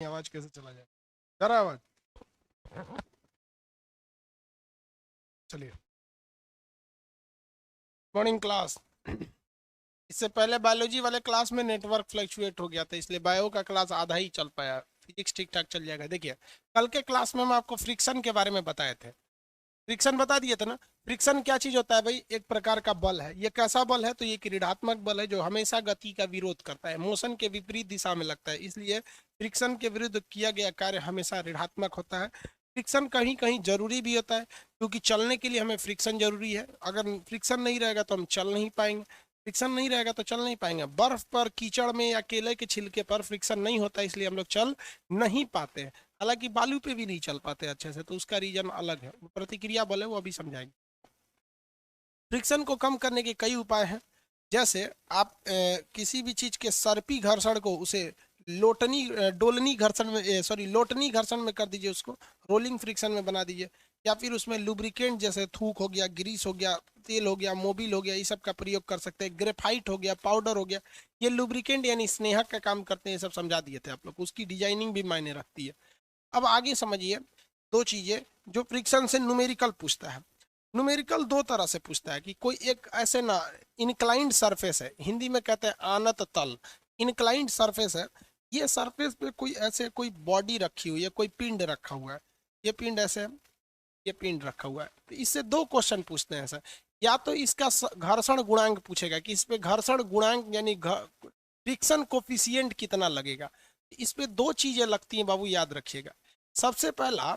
आवाज कैसे चला जाए? जा रहा है आवाज? चलिए, मॉर्निंग क्लास। इससे पहले बायोलॉजी वाले क्लास में नेटवर्क फ्लक्चुएट हो गया था, इसलिए बायो का क्लास आधा ही चल पाया। फिजिक्स ठीक ठाक चल जाएगा। देखिए, कल के क्लास में हम आपको फ्रिक्शन के बारे में बताए थे। फ्रिक्शन बता दिए थे ना। फ्रिक्शन क्या चीज होता है भाई? एक प्रकार का बल है। ये कैसा बल है? तो ये एक ऋणात्मक बल है जो हमेशा गति का विरोध करता है, मोशन के विपरीत दिशा में लगता है। इसलिए फ्रिक्शन के विरुद्ध किया गया कार्य हमेशा ऋणात्मक होता है। फ्रिक्शन कहीं कहीं जरूरी भी होता है, क्योंकि चलने के लिए हमें फ्रिक्शन जरूरी है। अगर फ्रिक्शन नहीं रहेगा तो हम चल नहीं पाएंगे। फ्रिक्शन नहीं रहेगा तो चल नहीं पाएंगे। बर्फ पर, कीचड़ में या केले के छिलके पर फ्रिक्शन नहीं होता, इसलिए हम लोग चल नहीं पाते हैं। हालांकि बालू पे भी नहीं चल पाते अच्छे से, तो उसका रीजन अलग है। वो प्रतिक्रिया बल है, वो अभी समझाएंगे। फ्रिक्शन को कम करने के कई उपाय हैं। जैसे आप किसी भी चीज के सर्पी घर्षण को उसे डोलनी घर्षण में, सॉरी, लोटनी घर्षण में कर दीजिए, उसको रोलिंग फ्रिक्शन में बना दीजिए। या फिर उसमें लुब्रिकेंट जैसे थूक हो गया, ग्रीस हो गया, तेल हो गया, मोबिल हो गया, ये सब का प्रयोग कर सकते हैं। ग्रेफाइट हो गया, पाउडर हो गया, ये लुब्रिकेंट यानी स्नेहक का काम करते हैं। ये सब समझा दिए थे आप लोग। उसकी डिजाइनिंग भी मायने रखती है। अब आगे समझिए दो चीजें जो फ्रिक्शन से न्यूमेरिकल पूछता है। न्यूमेरिकल दो तरह से पूछता है कि कोई एक ऐसे ना इंक्लाइंड सरफेस है, हिंदी में कहते हैं आनत तल। इंक्लाइंड सरफेस है, ये सरफेस पे कोई ऐसे कोई बॉडी रखी हुई है, कोई पिंड रखा हुआ है। ये पिंड ऐसे है, ये पिंड रखा हुआ है। तो इससे दो क्वेश्चन पूछते हैं सर। या तो इसका घर्षण गुणांक पूछेगा कि इस पे घर्षण गुणांक यानी फ्रिक्शन कोफिशिएंट कितना लगेगा। इस पे दो चीजें लगती हैं बाबू, याद रखिएगा। सबसे पहला,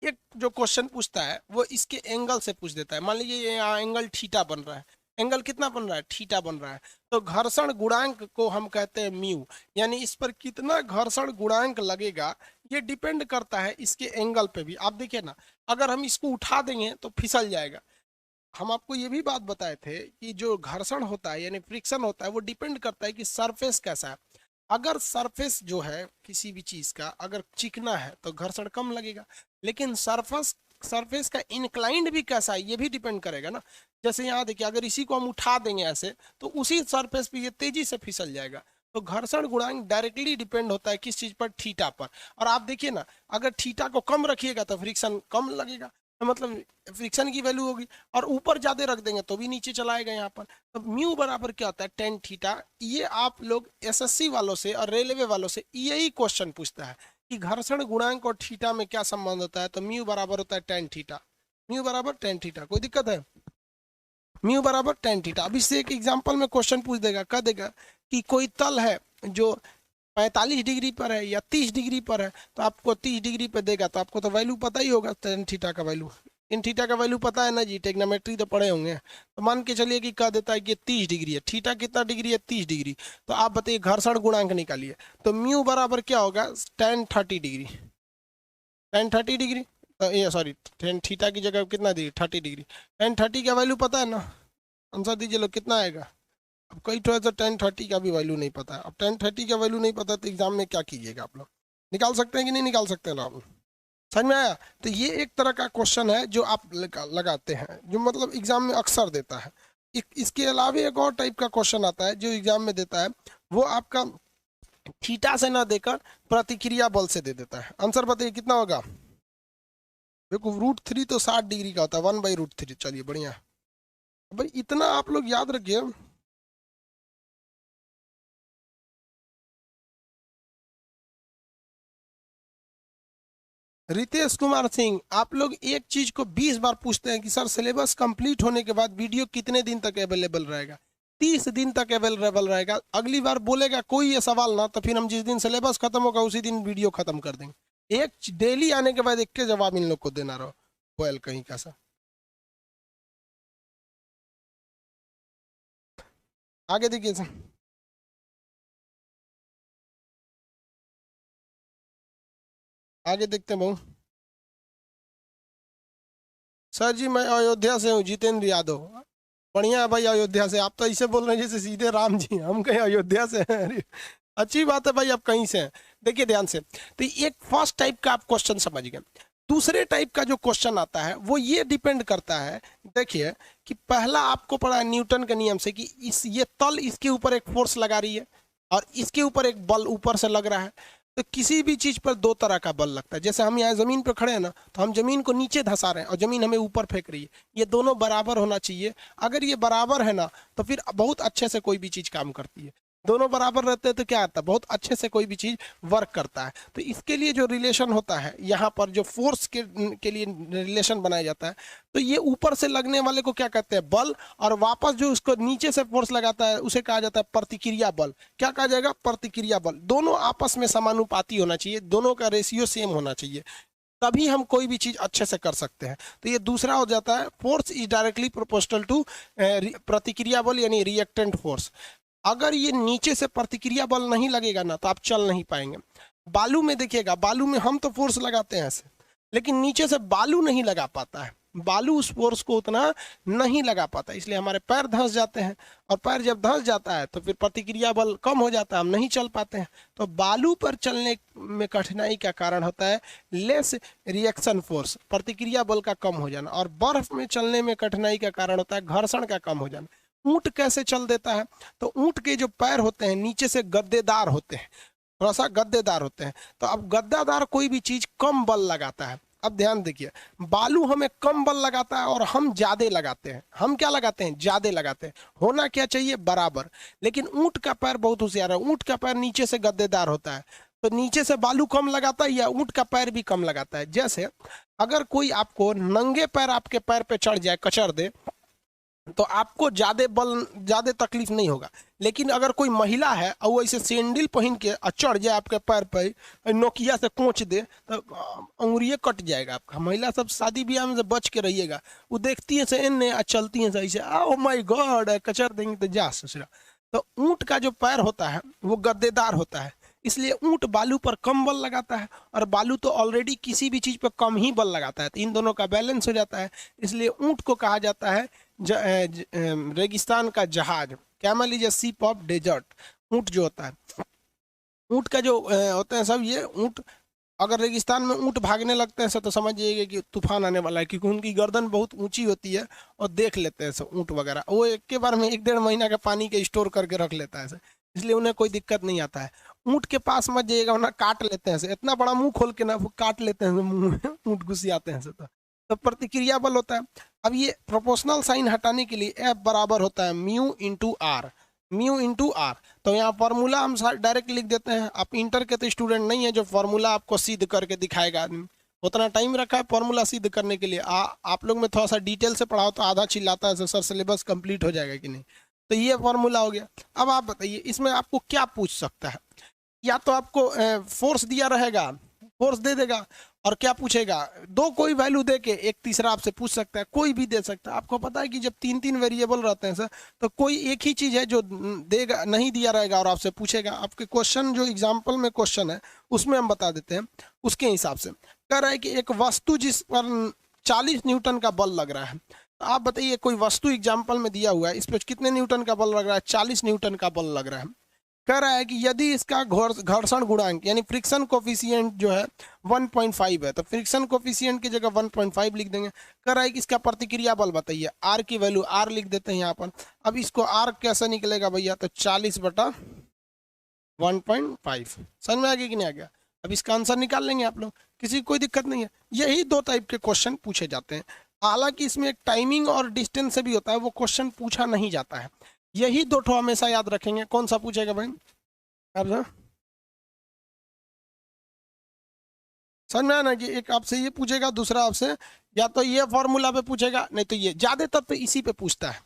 एक जो क्वेश्चन पूछता है वो इसके एंगल से पूछ देता है। मान लीजिए यहाँ एंगल थीटा बन रहा है। एंगल कितना बन रहा है? थीटा बन रहा है। तो घर्षण गुणांक को हम कहते हैं म्यू, यानी इस पर कितना घर्षण गुणांक लगेगा ये डिपेंड करता है इसके एंगल पे भी। आप देखिए ना, अगर हम इसको उठा देंगे तो फिसल जाएगा। हम आपको ये भी बात बताए थे कि जो घर्षण होता है यानी फ्रिक्शन होता है, वो डिपेंड करता है कि सरफेस कैसा है। अगर सरफेस जो है किसी भी चीज का अगर चिकना है तो घर्षण कम लगेगा। लेकिन सरफेस सरफेस का इंक्लाइंड भी कैसा है ये भी डिपेंड करेगा ना। जैसे यहाँ देखिए, अगर इसी को हम उठा देंगे ऐसे तो उसी सरफेस पे ये तेजी से फिसल जाएगा। तो घर्षण गुणांक डायरेक्टली डिपेंड होता है किस चीज पर? थीटा पर। और आप देखिए ना, अगर थीटा को कम रखिएगा तो फ्रिक्शन कम लगेगा, तो मतलब फ्रिक्शन की वैल्यू होगी। और ऊपर ज्यादा रख देंगे तो भी नीचे चलाएगा यहाँ पर। तो म्यू बराबर क्या होता है? Tan theta. ये आप लोग एसएससी वालों से और रेलवे वालों से यही क्वेश्चन पूछता है कि घर्षण गुणांक और थीटा में क्या संबंध होता है। तो म्यू बराबर होता है टेन थीटा। म्यू बराबर टेन थीटा। कोई दिक्कत है? म्यू बराबर टेन थीटा। अब इससे एक एग्जांपल में क्वेश्चन पूछ देगा, कह देगा कि कोई तल है जो 45 डिग्री पर है या 30 डिग्री पर है। तो आपको 30 डिग्री पर देगा तो आपको तो वैल्यू पता ही होगा, टेन थीटा का वैल्यू। इन थीटा का वैल्यू पता है ना जी, टेक्नोमेट्री तो पढ़े होंगे। तो मान के चलिए कि कह देता है कि 30 डिग्री है। थीटा कितना डिग्री है? 30 डिग्री। तो आप बताइए घर्षण गुणांक निकालिए। तो म्यू बराबर क्या होगा? Ten 30 degree. टेन 30 डिग्री, ये सॉरी, टेन थीटा की जगह कितना डिग्री? 30 डिग्री। टेन 30 का वैल्यू पता है ना? आंसर दीजिए लोग, कितना आएगा? अब कई थोड़ा सा 1030 का भी वैल्यू नहीं पता है। अब 1030 का वैल्यू नहीं पता तो एग्जाम में क्या कीजिएगा आप लोग? निकाल सकते हैं कि नहीं निकाल सकते ना आप? समझ में आया? तो ये एक तरह का क्वेश्चन है जो आप लगाते हैं, जो मतलब एग्जाम में अक्सर देता है। इसके अलावा एक और टाइप का क्वेश्चन आता है जो एग्जाम में देता है, वो आपका थीटा से ना देकर प्रतिक्रिया बल से दे देता है। आंसर बताइए कितना होगा? देखो, √3 तो 60 डिग्री का होता है, 1/√3। चलिए बढ़िया भाई, इतना आप लोग याद रखिए। रितेश कुमार सिंह, आप लोग एक चीज को 20 बार पूछते हैं कि सर सिलेबस कंप्लीट होने के बाद वीडियो कितने दिन तक अवेलेबल रहेगा? 30 दिन तक अवेलेबल रहेगा। अगली बार बोलेगा कोई ये सवाल ना, तो फिर हम जिस दिन सिलेबस खत्म होगा उसी दिन वीडियो खत्म कर देंगे। एक डेली आने के बाद एक के जवाब इन लोग को देना रहो, बोल कहीं का सा। आगे देखिए सर। आगे देखते हैं बहू। सर जी मैं अयोध्या से हूँ, जितेंद्र यादव। बढ़िया है भाई, अयोध्या से। आप तो ऐसे बोल रहे हैं जैसे सीधे राम जी हैं। हम कहीं अयोध्या से हैं? अरे अच्छी बात है भाई, आप कहीं से हैं। देखिए ध्यान से, तो एक फर्स्ट टाइप का आप क्वेश्चन समझ गए। दूसरे टाइप का जो क्वेश्चन आता है वो ये डिपेंड करता है, देखिए, कि पहला आपको पढ़ा है न्यूटन के नियम से कि इस ये तल इसके ऊपर एक फोर्स लगा रही है। और इसके ऊपर एक बल ऊपर से लग रहा है। तो किसी भी चीज पर दो तरह का बल लगता है। जैसे हम यहाँ जमीन पर खड़े हैं ना, तो हम जमीन को नीचे धंसा रहे हैं और जमीन हमें ऊपर फेंक रही है। ये दोनों बराबर होना चाहिए। अगर ये बराबर है ना, तो फिर बहुत अच्छे से कोई भी चीज काम करती है। दोनों बराबर रहते हैं तो क्या आता है, बहुत अच्छे से कोई भी चीज वर्क करता है। तो इसके लिए जो रिलेशन होता है यहाँ पर, जो फोर्स के लिए रिलेशन बनाया जाता है, तो ये ऊपर से लगने वाले को क्या कहते हैं, बल। और वापस जो उसको नीचे से फोर्स लगाता है उसे कहा जाता है प्रतिक्रिया बल। क्या कहा जाएगा, प्रतिक्रिया बल। दोनों आपस में समानुपाती होना चाहिए, दोनों का रेशियो सेम होना चाहिए, तभी हम कोई भी चीज अच्छे से कर सकते हैं। तो ये दूसरा हो जाता है, force is directly proportional to प्रतिक्रिया बल यानी रिएक्टेंट फोर्स। अगर ये नीचे से प्रतिक्रिया बल नहीं लगेगा ना, तो आप चल नहीं पाएंगे। बालू में देखिएगा, बालू में हम तो फोर्स लगाते हैं ऐसे, लेकिन नीचे से बालू नहीं लगा पाता है। बालू उस फोर्स को उतना नहीं लगा पाता, इसलिए हमारे पैर धंस जाते हैं। और पैर जब धंस जाता है तो फिर प्रतिक्रिया बल कम हो जाता है, हम नहीं चल पाते हैं। तो बालू पर चलने में कठिनाई का कारण होता है लेस रिएक्शन फोर्स, प्रतिक्रिया बल का कम हो जाना। और बर्फ में चलने में कठिनाई का कारण होता है घर्षण का कम हो जाना। ऊंट कैसे चल देता है, तो ऊंट के जो पैर होते हैं नीचे से गद्देदार होते हैं, थोड़ा सा गद्देदार होते हैं। तो अब गद्देदार कोई भी चीज कम बल लगाता है। अब ध्यान देखिए, बालू हमें कम बल लगाता है और हम ज्यादा लगाते हैं। हम क्या लगाते हैं, ज्यादा लगाते हैं। होना क्या चाहिए, बराबर। लेकिन ऊंट का पैर बहुत होशियार है, ऊंट का पैर नीचे से गद्देदार होता है, तो नीचे से बालू कम लगाता है या ऊंट का पैर भी कम लगाता है। जैसे अगर कोई आपको नंगे पैर आपके पैर पे चढ़ जाए, कचर दे, तो आपको ज्यादा बल, ज्यादा तकलीफ नहीं होगा। लेकिन अगर कोई महिला है और वो ऐसे सैंडल पहन के चढ़ जाए आपके पैर पे, नोकिया से कोच दे, तो अंगुरिये कट जाएगा आपका। महिला सब शादी ब्याह में से बच के रहिएगा, वो देखती है से इन्ने चलती है सही से, ओ माय गॉड कचर देंगे तो जा ससुरा। तो ऊंट का जो पैर होता है वो गद्देदार होता है, इसलिए ऊंट बालू पर कम बल लगाता है, और बालू तो ऑलरेडी किसी भी चीज पर कम ही बल लगाता है। तो इन दोनों का बैलेंस हो जाता है। इसलिए ऊंट को कहा जाता है रेगिस्तान का जहाज। क्या मान लीजिए, शिप ऑफ डेजर्ट। ऊंट जो होता है, ऊंट का जो होते हैं सब, ये ऊंट अगर रेगिस्तान में ऊंट भागने लगते हैं सब, तो समझिएगा कि तूफान आने वाला है, क्योंकि उनकी गर्दन बहुत ऊंची होती है और देख लेते हैं सब ऊंट वगैरह। वो एक के बार में 1-1.5 महीना का पानी के स्टोर करके रख लेता है सब, इसलिए उन्हें कोई दिक्कत नहीं आता है। ऊंट के पास मत जाइएगा, वरना काट लेते हैं, इतना बड़ा मुंह खोल के ना वो काट लेते हैं मुंह में, ऊंट घुस जाते हैं। तो प्रतिक्रिया बल होता है। अब ये प्रोपोर्शनल साइन हटाने के लिए F बराबर होता है mu into R, mu into R. तो यहाँ फॉर्मूला हम डायरेक्ट लिख देते हैं। आप इंटर के तो स्टूडेंट नहीं है जो फॉर्मूला आपको सिद्ध करके दिखाएगा, उतना टाइम रखा है फॉर्मूला सिद्ध करने के लिए। आप लोग में थोड़ा सा डिटेल से पढ़ाओ तो आधा चिल्लाता है सर सिलेबस कंप्लीट हो जाएगा कि नहीं। तो ये फॉर्मूला हो गया। अब आप बताइए इसमें आपको क्या पूछ सकता है। या तो आपको फोर्स दिया रहेगा, फोर्स दे देगा, और क्या पूछेगा, दो कोई वैल्यू दे के एक तीसरा आपसे पूछ सकता है, कोई भी दे सकता है। आपको पता है कि जब 3-3 वेरिएबल रहते हैं सर, तो कोई एक ही चीज है जो देगा, नहीं दिया रहेगा और आपसे पूछेगा। आपके क्वेश्चन जो एग्जाम्पल में क्वेश्चन है उसमें हम बता देते हैं उसके हिसाब से। कह रहा है कि एक वस्तु जिस पर 40 न्यूटन का बल लग रहा है, तो आप बताइए कोई वस्तु एग्जाम्पल में दिया हुआ है, इस पर कितने न्यूटन का बल लग रहा है, 40 न्यूटन का बल लग रहा है। कह रहा है कि यदि इसका घर्षण गुणांक यानी फ्रिक्शन कोफिशिएंट जो है 1.5 है, तो फ्रिक्शन कोफिशिएंट की जगह 1.5 लिख देंगे। कह रहा है कि इसका प्रतिक्रिया बल बताइए, आर की वैल्यू आर लिख देते हैं यहाँ पर। अब इसको आर कैसे निकलेगा भैया, तो 40/1.5। समझ में आ गया कि नहीं आ गया। अब इसका आंसर निकाल लेंगे आप लोग, किसी कोई दिक्कत नहीं है। यही 2 टाइप के क्वेश्चन पूछे जाते हैं। हालांकि इसमें एक टाइमिंग और डिस्टेंस से भी होता है, वो क्वेश्चन पूछा नहीं जाता है। यही 2 ठो हमेशा याद रखेंगे। कौन सा पूछेगा भाई, अब समझ में आना कि एक आपसे ये पूछेगा, दूसरा आपसे या तो ये फॉर्मूला पे पूछेगा, नहीं तो ये, ज्यादातर तो इसी पे पूछता है।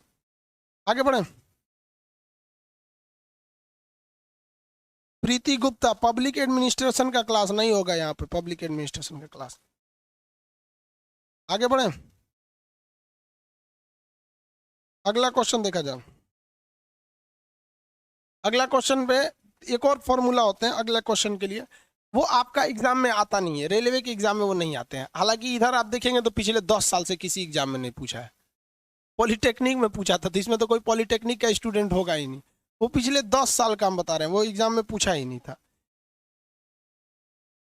आगे बढ़े। प्रीति गुप्ता, पब्लिक एडमिनिस्ट्रेशन का क्लास नहीं होगा यहाँ पे, पब्लिक एडमिनिस्ट्रेशन का क्लास। आगे बढ़े, अगला क्वेश्चन देखा जाए। अगला क्वेश्चन पे एक और फॉर्मूला होते हैं अगले क्वेश्चन के लिए, वो आपका एग्जाम में आता नहीं है, रेलवे के एग्जाम में वो नहीं आते हैं। हालांकि इधर आप देखेंगे तो पिछले 10 साल से किसी एग्जाम में नहीं पूछा है। पॉलिटेक्निक में पूछा था, तो इसमें तो कोई पॉलिटेक्निक का स्टूडेंट होगा ही नहीं। वो पिछले 10 साल का हम बता रहे हैं, वो एग्जाम में पूछा ही नहीं था।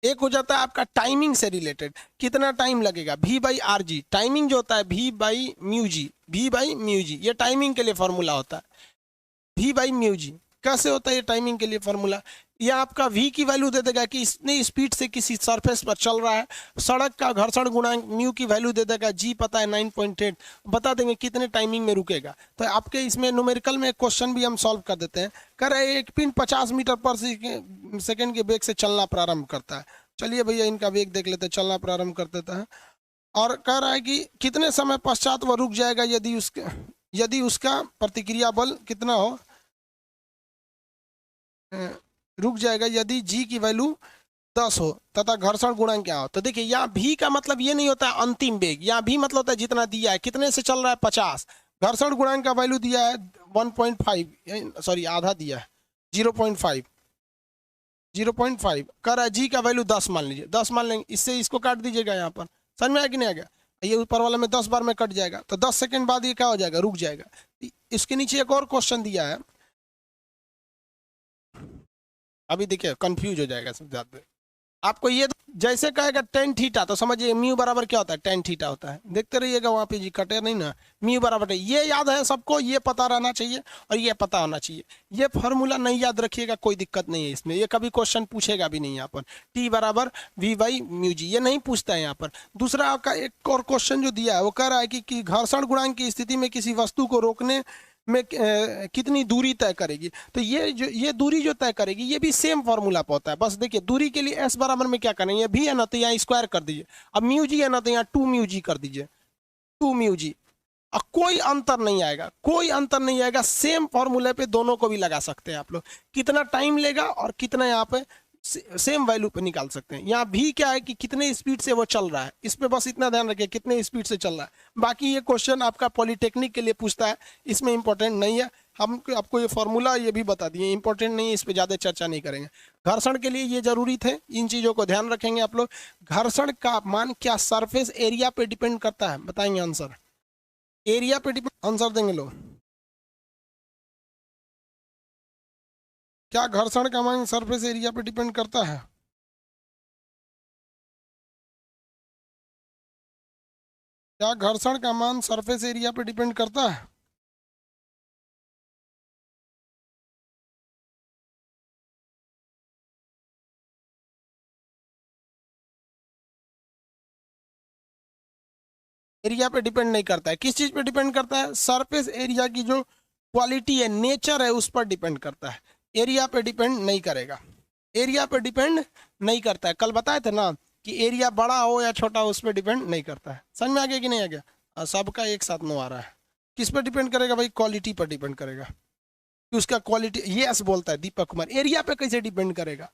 एक हो जाता है आपका टाइमिंग से रिलेटेड, कितना टाइम लगेगा, V/RG। टाइमिंग जो होता है V/μg, V/μg, ये टाइमिंग के लिए फॉर्मूला होता है, V/μg। कैसे होता है ये टाइमिंग के लिए फॉर्मूला? ये आपका v की वैल्यू दे देगा कि इतनी स्पीड से किसी सरफेस पर चल रहा है, सड़क का घर्षण गुणांक म्यू की वैल्यू दे देगा, g पता है 9.8, बता देंगे कितने टाइमिंग में रुकेगा। तो आपके इसमें न्यूमेरिकल में एक क्वेश्चन भी हम सॉल्व कर देते हैं। कह रहे हैं एक पिंड 50 मीटर पर सेकेंड के वेग से चलना प्रारंभ करता है। चलिए भैया इनका वेग देख लेते हैं, चलना प्रारंभ कर देता है। और कह रहा है कि कितने समय पश्चात वह रुक जाएगा यदि उसका प्रतिक्रिया बल कितना हो, रुक जाएगा यदि g की वैल्यू 10 हो तथा घर्षण गुणांक क्या हो। तो देखिए यहाँ v का मतलब ये नहीं होता है अंतिम वेग, यहाँ v मतलब होता है जितना दिया है, कितने से चल रहा है 50, घर्षण गुणांक का वैल्यू दिया है 1.5, सॉरी आधा दिया है 0.5 कर रहा है, g का वैल्यू 10 मान लीजिए, 10 मान लेंगे, इससे इसको काट दीजिएगा। यहाँ पर समझ में आया कि नहीं आ गया? ये ऊपर वाला में 10 बार में कट जाएगा, तो 10 सेकंड बाद ये क्या हो जाएगा, रुक जाएगा। इसके नीचे एक और क्वेश्चन दिया है, अभी देखिए कंफ्यूज हो जाएगा सब ज्यादा। आपको ये जैसे कहेगा टेन थीटा तो समझिए म्यू बराबर क्या होता है, टेन थीटा होता है। देखते रहिएगा वहां पे जी, कटे नहीं ना, म्यू बराबर है, ये याद है सबको, ये पता रहना चाहिए और ये पता होना चाहिए। ये फॉर्मूला नहीं याद रखिएगा, कोई दिक्कत नहीं है इसमें, ये कभी क्वेश्चन पूछेगा भी नहीं यहाँ पर। टी बराबर वी बाई म्यू जी, ये नहीं पूछता है यहाँ पर। दूसरा आपका एक और क्वेश्चन जो दिया है वो कह रहा है कि घर्षण गुणांक की स्थिति में किसी वस्तु को रोकने में कितनी दूरी तय करेगी। तो ये दूरी जो तय करेगी ये भी सेम फॉर्मूला पे होता है। बस देखिए दूरी के लिए एस बराबर में क्या करेंगे, भी है ना तो यहाँ स्क्वायर कर दीजिए, अब म्यू जी है ना तो यहाँ 2 म्यू जी कर दीजिए, 2 म्यू जी। अब कोई अंतर नहीं आएगा, कोई अंतर नहीं आएगा, सेम फॉर्मूले पे दोनों को भी लगा सकते हैं आप लोग। कितना टाइम लेगा और कितना यहाँ पे सेम वैल्यू पे निकाल सकते हैं। यहाँ भी क्या है कि कितने स्पीड से वो चल रहा है, इस पे बस इतना ध्यान रखिए कितने स्पीड से चल रहा है। बाकी ये क्वेश्चन आपका पॉलिटेक्निक के लिए पूछता है, इसमें इंपॉर्टेंट नहीं है। हम आपको ये फॉर्मूला ये भी बता दिए, इंपॉर्टेंट नहीं है, इस पे ज्यादा चर्चा नहीं करेंगे। घर्षण के लिए ये जरूरी थे, इन चीजों को ध्यान रखेंगे आप लोग। घर्षण का मान क्या सरफेस एरिया पे डिपेंड करता है, बताएंगे आंसर, एरिया पे डिपेंड, आंसर देंगे लोग। क्या घर्षण का मान सरफेस एरिया पे डिपेंड करता है? क्या घर्षण का मान सरफेस एरिया पे डिपेंड करता है? एरिया पे डिपेंड नहीं करता है, किस चीज पे डिपेंड करता है? सरफेस एरिया की जो क्वालिटी है, नेचर है, उस पर डिपेंड करता है, एरिया पे डिपेंड नहीं करेगा। एरिया पे डिपेंड नहीं करता है, कल बताए थे ना कि एरिया बड़ा हो या छोटा हो उस पर डिपेंड नहीं करता है। समझ में आ गया कि नहीं आ गया? सबका एक साथ नो आ रहा है। किस पर डिपेंड करेगा भाई? क्वालिटी पर डिपेंड करेगा कि उसका क्वालिटी, यस बोलता है दीपक कुमार। एरिया पे कैसे डिपेंड करेगा?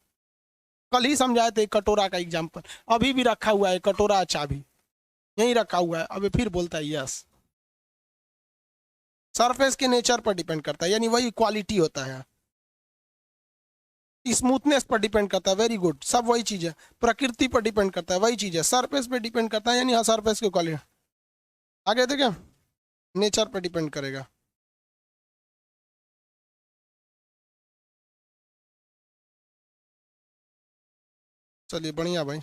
कल ही समझाए थे कटोरा का एग्जाम्पल, अभी भी रखा हुआ है कटोरा, चाबी यहीं रखा हुआ है, अभी फिर बोलता है यस। सरफेस के नेचर पर डिपेंड करता है, यानी वही क्वालिटी होता है। स्मूथनेस पर डिपेंड करता है, वेरी गुड, सब वही चीज है। प्रकृति पर डिपेंड करता है, वही चीज है। सरफेस पे डिपेंड करता है, यानी हाँ सरफेस की क्वालिटी। आगे थे क्या? नेचर पर डिपेंड करेगा। चलिए बढ़िया भाई।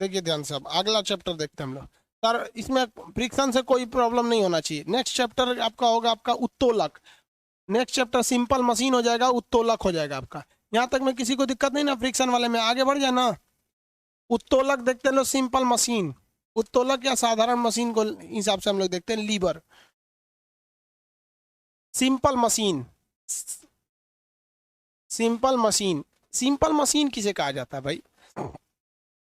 देखिए ध्यान से, अब अगला चैप्टर देखते हैं हम लोग। सर इसमें फ्रिक्शन से कोई प्रॉब्लम नहीं होना चाहिए। नेक्स्ट चैप्टर आपका होगा आपका उत्तोलक। नेक्स्ट चैप्टर सिंपल मशीन हो जाएगा, उत्तोलक हो जाएगा आपका। यहाँ तक में किसी को दिक्कत नहीं ना फ्रिक्शन वाले में? आगे बढ़ जाए ना। उत्तोलक देखते हैं लोग, सिंपल मशीन। उत्तोलक या साधारण मशीन को हिसाब से हम लोग देखते हैं lever. Simple machine, simple machine, simple machine किसे कहा जाता है भाई?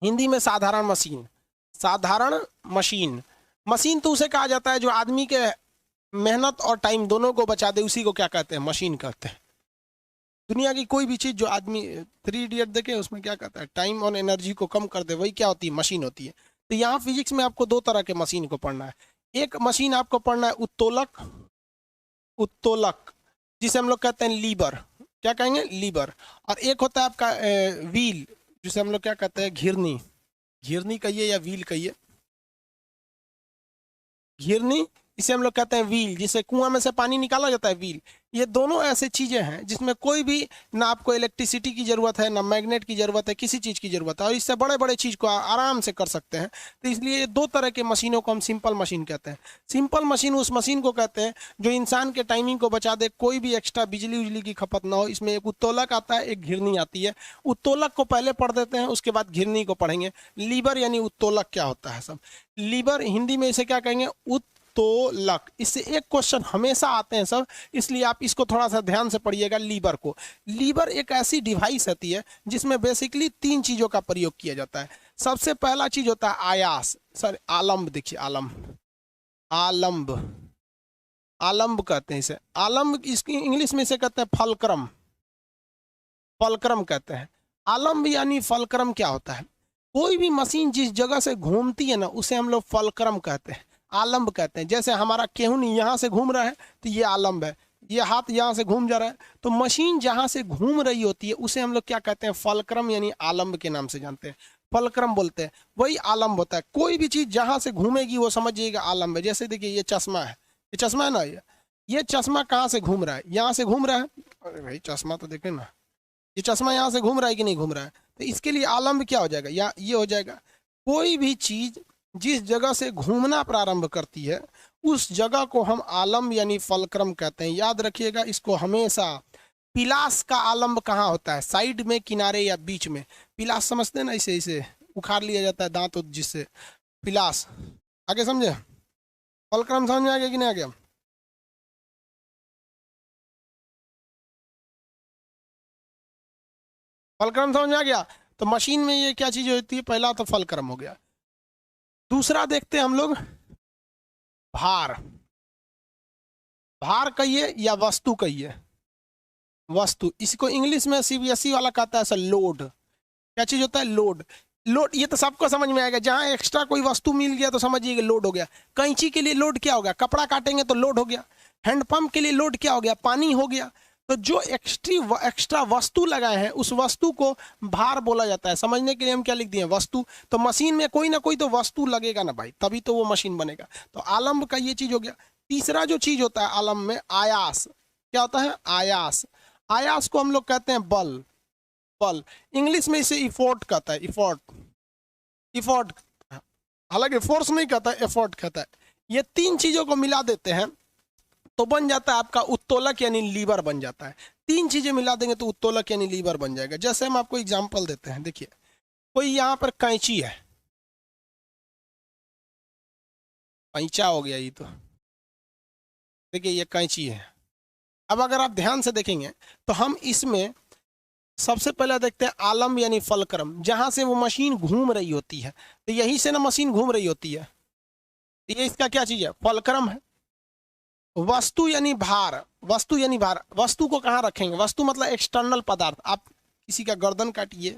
हिंदी में साधारण मशीन, साधारण मशीन। मशीन तो उसे कहा जाता है जो आदमी के मेहनत और टाइम दोनों को बचा दे, उसी को क्या कहते हैं? मशीन कहते हैं। दुनिया की कोई भी चीज जो आदमी, 3 इडियट देखे उसमें क्या कहता है, टाइम और एनर्जी को कम कर दे, वही क्या होती है? मशीन होती है। तो यहाँ फिजिक्स में आपको 2 तरह के मशीन को पढ़ना है। एक मशीन आपको पढ़ना है उत्तोलक, उत्तोलक जिसे हम लोग कहते हैं लीवर, क्या कहेंगे? लीवर। और एक होता है आपका व्हील, जिसे हम लोग क्या कहते हैं? घिरनी। घिरनी कहिए या व्हील कहिए, घिरनी इसे हम लोग कहते हैं व्हील, जिससे कुआं में से पानी निकाला जाता है, व्हील। ये दोनों ऐसे चीजें हैं जिसमें कोई भी ना आपको इलेक्ट्रिसिटी की जरूरत है, ना मैग्नेट की जरूरत है, किसी चीज की जरूरत है, और इससे बड़े बड़े चीज को आराम से कर सकते हैं। तो इसलिए ये दो तरह के मशीनों को हम सिंपल मशीन कहते हैं। सिंपल मशीन उस मशीन को कहते हैं जो इंसान के टाइमिंग को बचा दे, कोई भी एक्स्ट्रा बिजली उजली की खपत ना हो। इसमें एक उत्तोलक आता है, एक घिरनी आती है। उत्तोलक को पहले पढ़ देते हैं, उसके बाद घिरनी को पढ़ेंगे। लीवर यानी उत्तोलक क्या होता है सब। लीवर हिंदी में इसे क्या कहेंगे, उत्तोलक। इससे एक क्वेश्चन हमेशा आते हैं सब, इसलिए आप इसको थोड़ा सा ध्यान से पढ़िएगा लीवर को। लीवर एक ऐसी डिवाइस होती है जिसमें बेसिकली 3 चीजों का प्रयोग किया जाता है। सबसे पहला चीज होता है आयास, सर आलम्ब, देखिए आलम्ब, आलम्ब, आलम्ब कहते हैं इसे। आलम्ब इसकी इंग्लिश में इसे कहते हैं फलक्रम, फलक्रम कहते हैं। आलम्ब यानी फलक्रम क्या होता है, कोई भी मशीन जिस जगह से घूमती है ना, उसे हम लोग फलक्रम कहते हैं, आलम्ब कहते हैं। जैसे हमारा केहून यहाँ से घूम रहा है तो ये आलम्ब है, ये हाथ यहाँ से घूम जा रहा है, तो मशीन जहाँ से घूम रही होती है उसे हम लोग क्या कहते हैं, फलक्रम यानी आलम्ब के नाम से जानते हैं, फलक्रम बोलते हैं। वही आलम्ब होता है। कोई भी चीज जहाँ से घूमेगी वो समझिएगा आलम्ब है। जैसे देखिए ये चश्मा है, ये चश्मा है ना, ये चश्मा कहाँ से घूम रहा है, यहाँ से घूम रहा है। अरे भाई चश्मा तो देखे ना, ये चश्मा यहाँ से घूम रहा है कि नहीं घूम रहा है, तो इसके लिए आलम्ब क्या हो जाएगा, या ये हो जाएगा। कोई भी चीज जिस जगह से घूमना प्रारंभ करती है उस जगह को हम आलम्ब यानी फलक्रम कहते हैं। याद रखिएगा इसको हमेशा। पिलास का आलम्ब कहाँ होता है, साइड में, किनारे या बीच में। पिलास समझते हैं ना, इसे इसे उखाड़ लिया जाता है दांत जिससे, पिलास। आगे समझे, फलक्रम समझ में आ गया कि नहीं आ गया। फलक्रम समझ में आ गया। तो मशीन में ये क्या चीज होती है, पहला तो फलक्रम हो गया। दूसरा देखते हैं हम लोग भार। भार कहिए या वस्तु कहिए, वस्तु। इसको इंग्लिश में सीबीएसई वाला कहता है सर लोड। क्या चीज होता है, लोड। लोड ये तो सबको समझ में आएगा, जहां एक्स्ट्रा कोई वस्तु मिल गया तो समझिए लोड हो गया। कैंची के लिए लोड क्या हो गया, कपड़ा काटेंगे तो लोड हो गया। हैंडपंप के लिए लोड क्या हो गया, पानी हो गया। तो जो एक्स्ट्रा वस्तु लगाए हैं उस वस्तु को भार बोला जाता है। समझने के लिए हम क्या लिख दिए, वस्तु। तो मशीन में कोई ना कोई तो वस्तु लगेगा ना भाई, तभी तो वो मशीन बनेगा। तो आलम्ब का ये चीज हो गया। तीसरा जो चीज होता है आलम्ब में, आयास। क्या होता है, आयास। आयास को हम लोग कहते हैं बल, बल। इंग्लिश में इसे इफोर्ट कहता है, इफोर्ट, इफोर्ट। हालांकि फोर्स नहीं कहता है, एफोर्ट कहता है। ये 3 चीजों को मिला देते हैं तो बन जाता है आपका उत्तोलक यानी लीवर बन जाता है। 3 चीजें मिला देंगे तो उत्तोलक यानी लीवर बन जाएगा। जैसे हम आपको एग्जांपल देते हैं, देखिए कोई यहाँ पर कैंची है, कैंचा हो गया ये तो, देखिए ये कैंची है। अब अगर आप ध्यान से देखेंगे तो हम इसमें सबसे पहले देखते हैं आलम्ब यानी फलक्रम, जहां से वो मशीन घूम रही होती है। तो यहीं से ना मशीन घूम रही होती है, तो ये इसका क्या चीज है, फलक्रम है। वस्तु यानी भार, वस्तु यानी भार। वस्तु को कहाँ रखेंगे, वस्तु मतलब एक्सटर्नल पदार्थ। आप किसी का गर्दन काटिए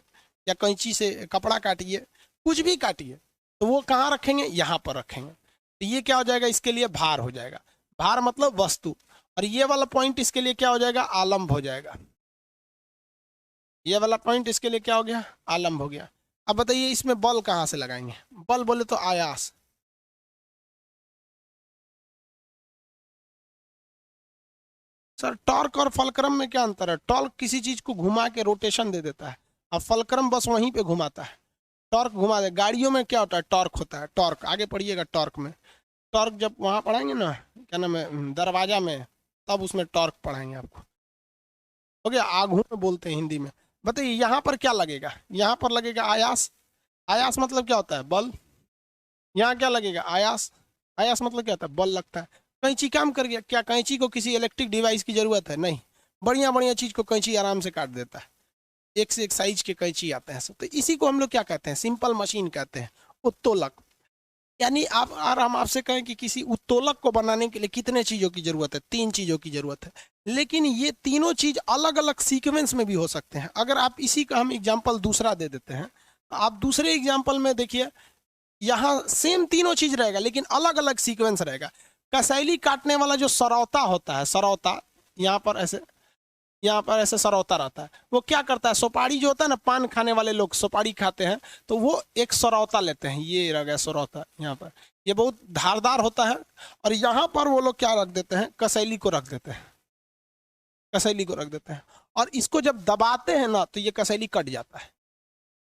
या कैंची से कपड़ा काटिए, कुछ भी काटिए, तो वो कहाँ रखेंगे, यहाँ पर रखेंगे। तो ये क्या हो जाएगा, इसके लिए भार हो जाएगा। भार मतलब वस्तु। और ये वाला पॉइंट इसके लिए क्या हो जाएगा, आलम्ब हो जाएगा। ये वाला पॉइंट इसके लिए क्या हो गया, आलम्ब हो गया। अब बताइए इसमें बल कहाँ से लगाएंगे, बल बोले तो आयास। सर टॉर्क और फलक्रम में क्या अंतर है, टॉर्क किसी चीज को घुमा के रोटेशन दे देता है, और फलक्रम बस वहीं पे घुमाता है। टॉर्क घुमा दे। गाड़ियों में क्या होता है, टॉर्क होता है, टॉर्क। आगे पढ़िएगा टॉर्क में। टॉर्क जब वहां पढ़ाएंगे ना, क्या नाम है, दरवाजा में, तब उसमें टॉर्क पढ़ाएंगे आपको। हो गया, आगू में बोलते हैं हिंदी में। बताइए यहाँ पर क्या लगेगा, यहाँ पर लगेगा आयास। आयास मतलब क्या होता है, बल। यहाँ क्या लगेगा, आयास। आयास मतलब क्या होता है, बल लगता है। कैंची काम कर गया, क्या कैंची को किसी इलेक्ट्रिक डिवाइस की जरूरत है, नहीं। बढ़िया बढ़िया चीज को कैंची आराम से काट देता है। एक से एक साइज के कैंची आते हैं सब। तो इसी को हम लोग क्या कहते हैं, सिंपल मशीन कहते हैं, उत्तोलक। यानी आप, और हम आपसे कहें कि किसी उत्तोलक को बनाने के लिए कितने चीजों की जरूरत है, 3 चीजों की जरूरत है। लेकिन ये तीनों चीज अलग अलग सीक्वेंस में भी हो सकते हैं। अगर आप इसी का हम एग्जाम्पल दूसरा दे देते हैं, तो आप दूसरे एग्जाम्पल में देखिए, यहाँ सेम तीनों चीज रहेगा लेकिन अलग अलग सीक्वेंस रहेगा। कसैली काटने वाला जो सरौता होता है, सरौता, यहाँ पर ऐसे सरौता रहता है। वो क्या करता है, सुपारी जो होता है ना, पान खाने वाले लोग सुपारी खाते हैं, तो वो एक सरौता लेते हैं। ये रह गया सरौता, यहाँ पर ये बहुत धारदार होता है, और यहाँ पर वो लोग क्या रख देते हैं, कसैली को रख देते हैं, कसैली को रख देते हैं, और इसको जब दबाते हैं ना तो ये कसैली कट जाता है।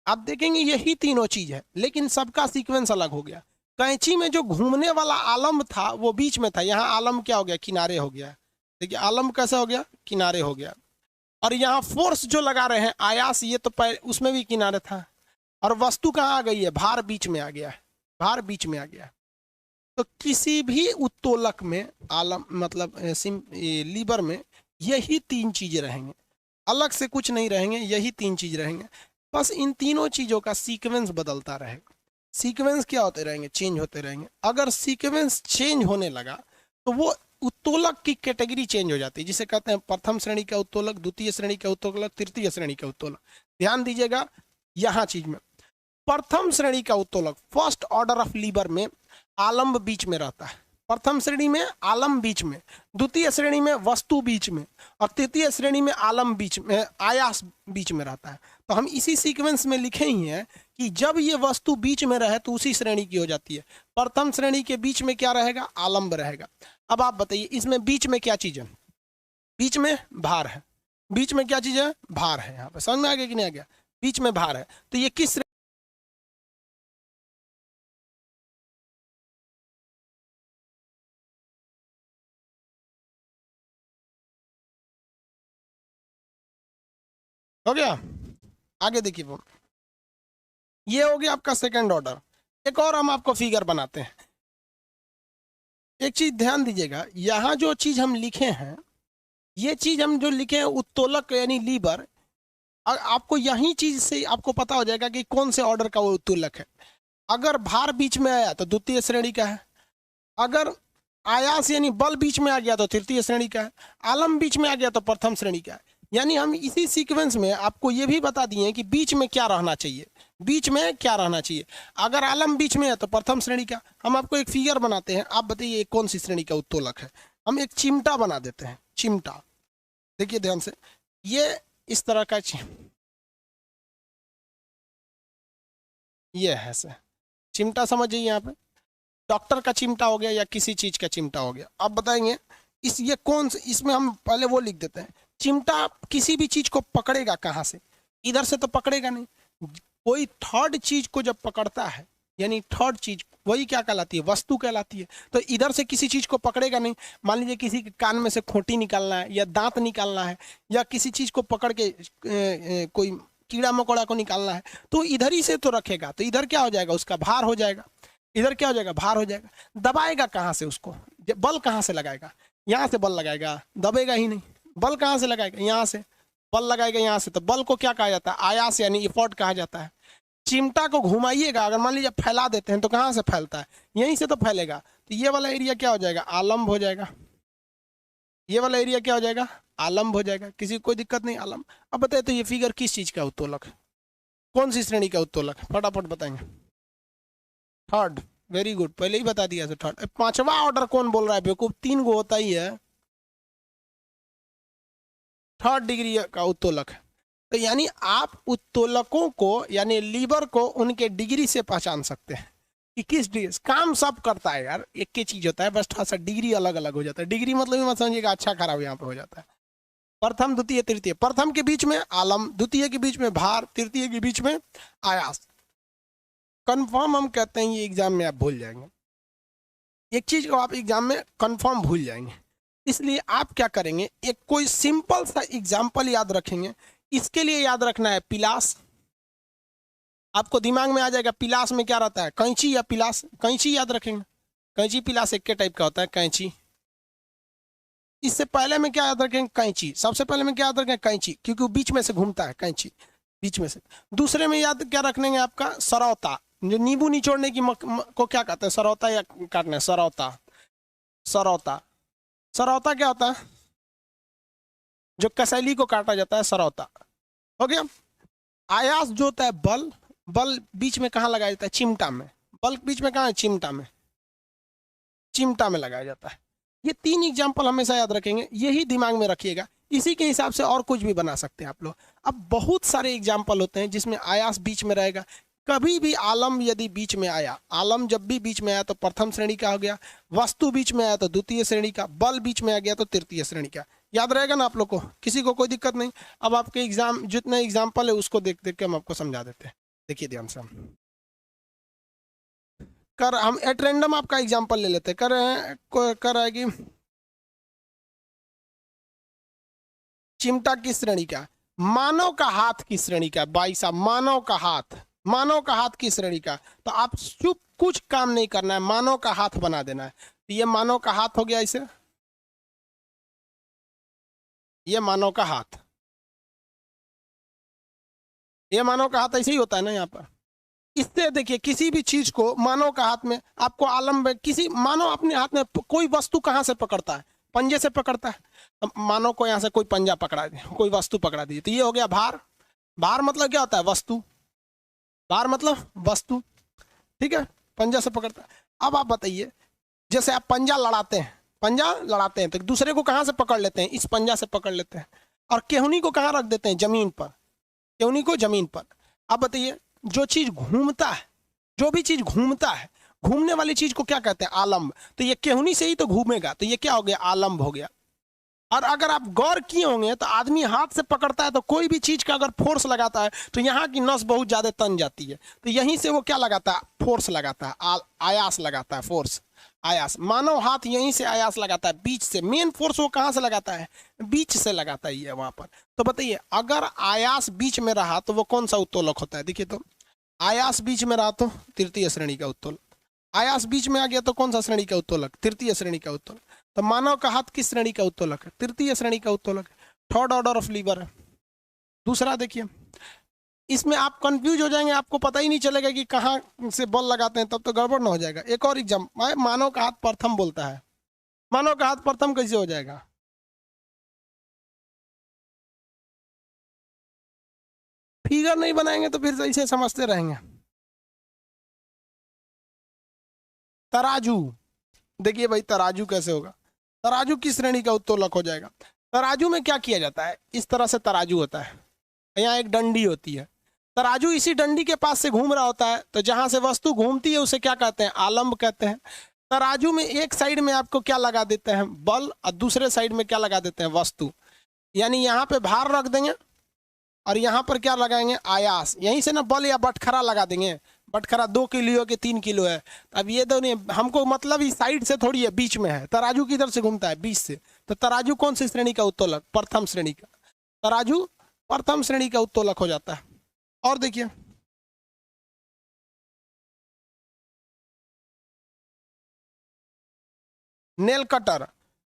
आप देखेंगे यही तीनों चीज है, लेकिन सबका सीक्वेंस अलग हो गया। कैंची में जो घूमने वाला आलम था वो बीच में था, यहाँ आलम क्या हो गया, किनारे हो गया। देखिए आलम कैसे हो गया, किनारे हो गया। और यहाँ फोर्स जो लगा रहे हैं आयास, ये तो उसमें भी किनारे था। और वस्तु कहाँ आ गई है, भार बीच में आ गया है, भार बीच में आ गया। तो किसी भी उत्तोलक में आलम मतलब लीवर में यही तीन चीजें रहेंगे, अलग से कुछ नहीं रहेंगे, यही तीन चीज रहेंगे। बस इन तीनों चीजों का सीक्वेंस बदलता रहेगा। सीक्वेंस क्या होते रहेंगे, चेंज होते रहेंगे। अगर सीक्वेंस चेंज होने लगा तो वो उत्तोलक की कैटेगरी चेंज हो जाती है, जिसे कहते हैं प्रथम श्रेणी का उत्तोलक, द्वितीय श्रेणी का उत्तोलक, तृतीय श्रेणी का उत्तोलक। ध्यान दीजिएगा यहाँ चीज में, प्रथम श्रेणी का उत्तोलक फर्स्ट ऑर्डर ऑफ लीवर में आलम्ब बीच में रहता है, प्रथम श्रेणी में आलम बीच में, द्वितीय श्रेणी में वस्तु बीच में, और तृतीय श्रेणी में आलम बीच में, आयास बीच में रहता है। तो हम इसी सीक्वेंस में लिखे ही हैं कि जब ये वस्तु बीच में रहे तो उसी श्रेणी की हो जाती है। प्रथम श्रेणी के बीच में क्या रहेगा, आलम्ब रहेगा। अब आप बताइए इसमें बीच में क्या चीज है, बीच में भार है, बीच में क्या चीज है, भार है। यहाँ पे समझ में आ गया कि नहीं आ गया, बीच में भार है। तो ये किस हो गया। आगे देखिए वो, ये हो गया आपका सेकंड ऑर्डर। एक और हम आपको फिगर बनाते हैं। एक चीज ध्यान दीजिएगा, यहाँ जो चीज हम लिखे हैं, ये चीज हम जो लिखे हैं उत्तोलक यानी लीवर, आपको यही चीज से आपको पता हो जाएगा कि कौन से ऑर्डर का वो उत्तोलक है। अगर भार बीच में आया तो द्वितीय श्रेणी का है, अगर आयास यानी बल बीच में आ गया तो तृतीय श्रेणी का है, आलम बीच में आ गया तो प्रथम श्रेणी का है। यानी हम इसी सीक्वेंस में आपको ये भी बता दिए कि बीच में क्या रहना चाहिए, बीच में क्या रहना चाहिए। अगर आलम बीच में है तो प्रथम श्रेणी का। हम आपको एक फिगर बनाते हैं, आप बताइए कौन सी श्रेणी का उत्तोलक है। हम एक चिमटा बना देते हैं, चिमटा। देखिए ध्यान से, ये इस तरह का ये है से चिमटा, समझिए यहाँ पे डॉक्टर का चिमटा हो गया या किसी चीज का चिमटा हो गया। आप बताएंगे इस ये कौन से, इसमें हम पहले वो लिख देते हैं। चिमटा किसी भी चीज को पकड़ेगा कहाँ से, इधर से तो पकड़ेगा नहीं। कोई थर्ड चीज को जब पकड़ता है, यानी थर्ड चीज, वही क्या कहलाती है, वस्तु कहलाती है। तो इधर से किसी चीज को पकड़ेगा नहीं। मान लीजिए किसी के कान में से खोटी निकालना है या दांत निकालना है, या किसी चीज को पकड़ के कोई कीड़ा मकोड़ा को निकालना है, तो इधर ही से तो रखेगा। तो इधर क्या हो जाएगा, उसका भार हो जाएगा। इधर क्या हो जाएगा, भार हो जाएगा। दबाएगा कहाँ से उसको, बल कहाँ से लगाएगा, यहाँ से बल लगाएगा, दबेगा ही नहीं। बल कहाँ से लगाएगा, यहाँ से बल लगाएगा, यहाँ से। तो बल को क्या कहा जाता है, आयास यानी इफोर्ट कहा जाता है। चिमटा को घुमाइएगा, अगर मान लीजिए फैला देते हैं तो कहाँ से फैलता है, यहीं से तो फैलेगा। तो ये वाला एरिया क्या हो जाएगा, आलम्ब हो जाएगा। ये वाला एरिया क्या हो जाएगा, आलम्ब हो जाएगा। किसी को कोई दिक्कत नहीं, आलम्ब। अब बताइए तो ये फिगर किस चीज का उत्तोलक है, कौन सी श्रेणी का उत्तोलक है, फटाफट बताएंगे। थर्ड, वेरी गुड, पहले ही बता दिया था थर्ड। पांचवा ऑर्डर कौन बोल रहा है बेवकूफ, 3 गो होता ही है। थर्ड डिग्री का उत्तोलक है। तो यानी आप उत्तोलकों को यानी लीवर को उनके डिग्री से पहचान सकते हैं कि किस डिग्री। काम सब करता है यार, एक ही चीज होता है, बस थोड़ा सा डिग्री अलग अलग हो जाता है। डिग्री मतलब मत समझिएगा अच्छा खराब यहाँ पे हो जाता है। प्रथम द्वितीय तृतीय, प्रथम के बीच में आलम, द्वितीय के बीच में भार, तृतीय के बीच में आयास। कंफर्म हम कहते हैं ये एग्जाम में आप भूल जाएंगे, एक चीज को आप एग्जाम में कंफर्म भूल जाएंगे। इसलिए आप क्या करेंगे, एक कोई सिंपल सा एग्जाम्पल याद रखेंगे। इसके लिए याद रखना है पिलास। आपको दिमाग में आ जाएगा पिलास में क्या रहता है, कैंची या पिलास। कैंची याद रखेंगे, कैंची पिलास एक के टाइप का होता है, कैंची। इससे पहले में क्या याद रखेंगे, कैंची। सबसे पहले में क्या याद रखेंगे, कैंची, क्योंकि वो बीच में से घूमता है, कैंची बीच में से। दूसरे में याद क्या रखेंगे आपका, सरौता, जो नींबू निचोड़ने की को क्या कहते हैं, सरौता या काटने, सरौता। सरौता, सरौता क्या होता है, जो कसैली को काटा जाता है, सरौता हो गया। आयास जो होता है बल, बल बीच में कहाँ लगाया जाता है, चिमटा में। बल बीच में कहाँ है, चिमटा में, चिमटा में लगाया जाता है। ये 3 एग्जाम्पल हमेशा याद रखेंगे, यही दिमाग में रखिएगा। इसी के हिसाब से और कुछ भी बना सकते हैं आप लोग। अब बहुत सारे एग्जाम्पल होते हैं जिसमें आयास बीच में रहेगा, कभी भी आलम यदि बीच में आया, आलम जब भी बीच में आया तो प्रथम श्रेणी का हो गया, वस्तु बीच में आया तो द्वितीय श्रेणी का, बल बीच में आ गया तो तृतीय श्रेणी का। याद रहेगा ना आप लोग को, किसी को कोई दिक्कत नहीं। अब आपके एग्जाम जितने एग्जाम्पल है उसको देख देख के हम आपको समझा देते हैं। देखिए ध्यान से, हम एट रैंडम आपका एग्जाम्पल ले लेते हैं। कर आएगी चिमटा किस श्रेणी का, मानव का हाथ किस श्रेणी का, भाई साहब मानव का हाथ, मानव का हाथ किस श्रेणी का। तो आप चुप, कुछ काम नहीं करना है, मानव का हाथ बना देना है। तो ये मानव का हाथ हो गया, इसे ये मानव का हाथ, ये मानव का हाथ ऐसे ही होता है ना यहाँ पर। इससे देखिए किसी भी चीज को मानव का हाथ में, आपको आलम में किसी मानव अपने हाथ में कोई वस्तु कहाँ से पकड़ता है, पंजे से पकड़ता है। अब मानव को यहाँ से कोई पंजा पकड़ा दे, कोई वस्तु पकड़ा दीजिए, तो ये हो गया भार। भार मतलब क्या होता है, वस्तु, भार मतलब वस्तु, ठीक है, पंजा से पकड़ता है। अब आप बताइए, जैसे आप पंजा लड़ाते हैं, पंजा लड़ाते हैं तो दूसरे को कहाँ से पकड़ लेते हैं, इस पंजा से पकड़ लेते हैं। और केहूनी को कहाँ रख देते हैं, जमीन पर, केहूनी को जमीन पर। अब बताइए, जो चीज घूमता है, जो भी चीज घूमता है, घूमने वाली चीज को क्या कहते हैं, आलम्ब। तो ये केहूनी से ही तो घूमेगा, तो ये क्या हो गया, आलम्ब हो गया। और अगर आप गौर किए होंगे तो आदमी हाथ से पकड़ता है तो कोई भी चीज का अगर फोर्स लगाता है तो यहाँ की नस बहुत ज्यादा तन जाती है, तो यहीं से वो क्या लगाता है, फोर्स लगाता है, आयास लगाता है, फोर्स, आयास। मानव हाथ यहीं से आयास लगाता है, बीच से। मेन फोर्स वो कहाँ से लगाता है, बीच से लगाता है वहां पर। तो बताइए, अगर आयास बीच में रहा तो वो कौन सा उत्तोलक होता है। देखिए तो आयास बीच में रहा तो तृतीय श्रेणी का उत्तोलक, आयास बीच में आ गया तो कौन सा श्रेणी का उत्तोलक, तृतीय श्रेणी का उत्तोलक। तो मानव का हाथ किस श्रेणी का उत्तोलक है, तृतीय श्रेणी का उत्तोलक है, थर्ड ऑर्डर ऑफ लीवर है। दूसरा देखिए, इसमें आप कंफ्यूज हो जाएंगे, आपको पता ही नहीं चलेगा कि कहाँ से बल लगाते हैं, तब तो गड़बड़ ना हो जाएगा। एक और एग्जाम, मानव का हाथ प्रथम बोलता है, मानव का हाथ प्रथम कैसे हो जाएगा, फिगर नहीं बनाएंगे तो फिर ऐसे समझते रहेंगे। तराजू, देखिए भाई तराजू कैसे होगा, तराजू किस श्रेणी का उत्तोलक हो जाएगा। तराजू में क्या किया जाता है, इस तरह से तराजू होता है, यहाँ एक डंडी होती है, तराजू इसी डंडी के पास से घूम रहा होता है, तो जहां से वस्तु घूमती है उसे क्या कहते हैं, आलम्ब कहते हैं। तराजू में एक साइड में आपको क्या लगा देते हैं, बल, और दूसरे साइड में क्या लगा देते हैं, वस्तु। यानी यहाँ पे भार रख देंगे और यहाँ पर क्या लगाएंगे, आयास। यहीं से ना बल या बटखरा लगा देंगे, बटखरा 2 किलो के 3 किलो है। अब ये दोनों हमको मतलब इस साइड से थोड़ी है, बीच में है। तराजू किधर से घूमता है, बीच से। तो तराजू कौन सी श्रेणी का उत्तोलक, प्रथम श्रेणी का, तराजू प्रथम श्रेणी का उत्तोलक हो जाता है। और देखिए, नेल कटर,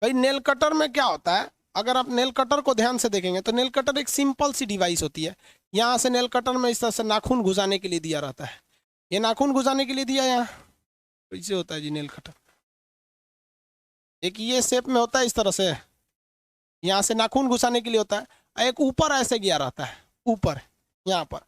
भाई नेल कटर में क्या होता है, अगर आप नेल कटर को ध्यान से देखेंगे तो नेल कटर एक सिंपल सी डिवाइस होती है। यहाँ से नेल कटर में इस तरह से नाखून घुसाने के लिए दिया रहता है, ये नाखून घुसाने के लिए दिया, यहाँ कैसे होता है जी नेल कटर, एक ये शेप में होता है इस तरह से, यहाँ से नाखून घुसाने के लिए होता है। एक ऊपर ऐसे गया रहता है, ऊपर यहाँ पर,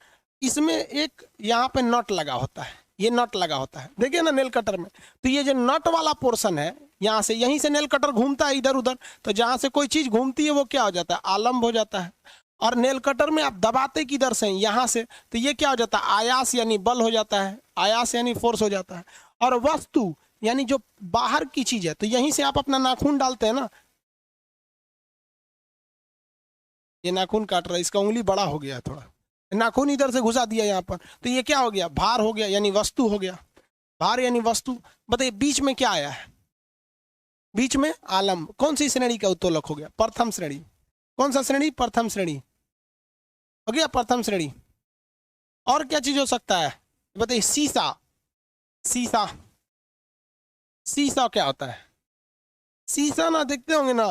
इसमें एक यहाँ पे नट लगा होता है, ये नट लगा होता है, देखिए ना नेल कटर में। तो ये जो नट वाला पोर्शन है, यहाँ से, यहीं से नेल कटर घूमता है इधर उधर, तो जहाँ से कोई चीज घूमती है वो क्या हो जाता है, आलम्ब हो जाता है। और नेल कटर में आप दबाते किधर से, यहाँ से, तो ये क्या हो जाता है, आयास यानी बल हो जाता है, आयास यानी फोर्स हो जाता है। और वस्तु यानी जो बाहर की चीज है, तो यहीं से आप अपना नाखून डालते हैं ना, ये नाखून काट रहा है, इसका उंगली बड़ा हो गया थोड़ा, नाखून इधर से घुसा दिया यहाँ पर, तो ये क्या हो गया, भार हो गया, यानी वस्तु हो गया, भार यानी वस्तु। बताइए बीच में क्या आया है, बीच में आलम्ब, कौन सी श्रेणी का उत्तोलक हो गया, प्रथम श्रेणी। कौन सा श्रेणी, प्रथम श्रेणी हो गया, प्रथम श्रेणी। और क्या चीज हो सकता है बताइए, शीशा, शीशा, शीशा क्या होता है, शीशा ना देखते होंगे ना,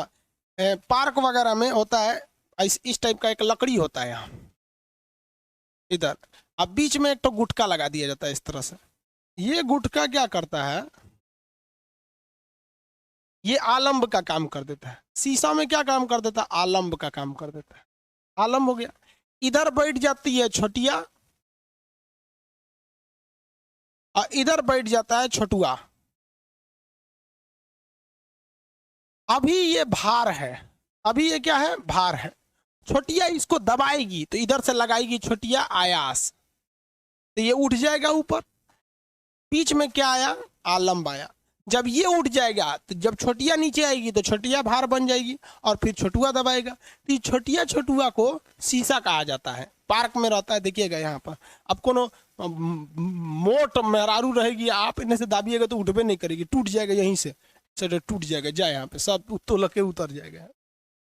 पार्क वगैरह में होता है, इस टाइप का एक लकड़ी होता है यहाँ इधर, अब बीच में एक तो गुटका लगा दिया जाता है इस तरह से। ये गुटका क्या करता है, ये आलम्ब का काम कर देता है। शीशा में क्या काम कर देता है, आलम्ब का काम कर देता है, आलम्ब हो गया। इधर बैठ जाती है छोटिया और इधर बैठ जाता है छोटुआ। अभी ये भार है, अभी ये क्या है, भार है। छोटिया इसको दबाएगी तो इधर से लगाएगी छोटिया आयास, तो ये उठ जाएगा ऊपर, बीच में क्या आया, आलम्ब आया। जब ये उठ जाएगा तो जब छोटिया नीचे आएगी तो छोटिया भार बन जाएगी और फिर छोटुआ दबाएगा। तो ये छोटिया छोटुआ को शीशा कहा जाता है, पार्क में रहता है। देखिएगा यहाँ पर अब कोनो मोट मेहरारू रहेगी, आप इन्हें से दाबिएगा तो उठबे नहीं करेगी, टूट जाएगा, यहीं से टूट जाएगा, जाए यहाँ पे सब तो लगे उतर जाएगा।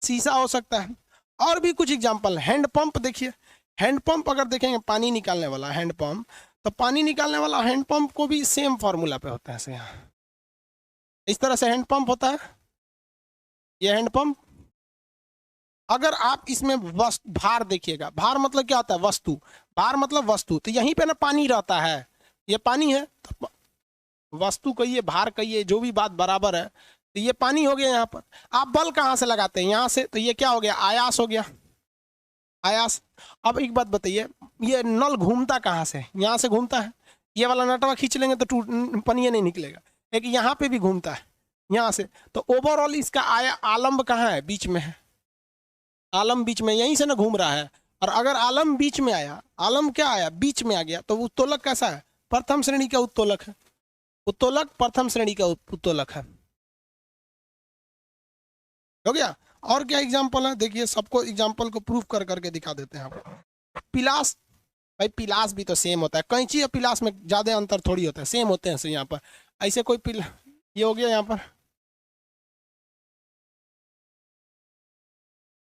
शीशा हो सकता है। और भी कुछ एग्जाम्पल, हैंड पंप देखिए, हैंड पंप अगर देखेंगे पानी निकालने वाला हैंड पंप, तो पानी निकालने वाला हैंड पंप को भी सेम फॉर्मूला पे होता है ऐसे, यहाँ इस तरह से हैंड पंप होता है। ये हैंड पंप, अगर आप इसमें भार देखिएगा, भार मतलब क्या होता है, वस्तु, भार मतलब वस्तु, तो यहीं पे ना पानी रहता है, ये पानी है, तो वस्तु कहिए भार कहिए जो भी बात बराबर है, तो ये पानी हो गया। यहाँ पर आप बल कहाँ से लगाते हैं, यहाँ से, तो ये क्या हो गया, आयास हो गया, आयास। अब एक बात बताइए, ये नल घूमता कहाँ से, यहाँ से घूमता है, ये वाला नटवा खींच लेंगे तो पनिया नहीं निकलेगा। एक यहाँ पे भी घूमता है यहाँ से, तो ओवरऑल इसका आलम्ब कहाँ है, बीच में है, आलम्ब बीच में, यहीं से ना घूम रहा है। और अगर आलम्ब बीच में आया, आलम्ब क्या आया, बीच में आ गया, तो उत्तोलक कैसा है, प्रथम श्रेणी का उत्तोलक है, उत्तोलक प्रथम श्रेणी का उत्तोलक है। हो गया। और क्या एग्जाम्पल है, देखिए सबको एग्जाम्पल को प्रूफ कर करके दिखा देते हैं। पिलास, भाई पिलास भी तो सेम होता है, कैंची और पिलास में ज्यादा अंतर थोड़ी होता है, सेम होते हैं। यहाँ पर ऐसे कोई ये हो गया, यहाँ पर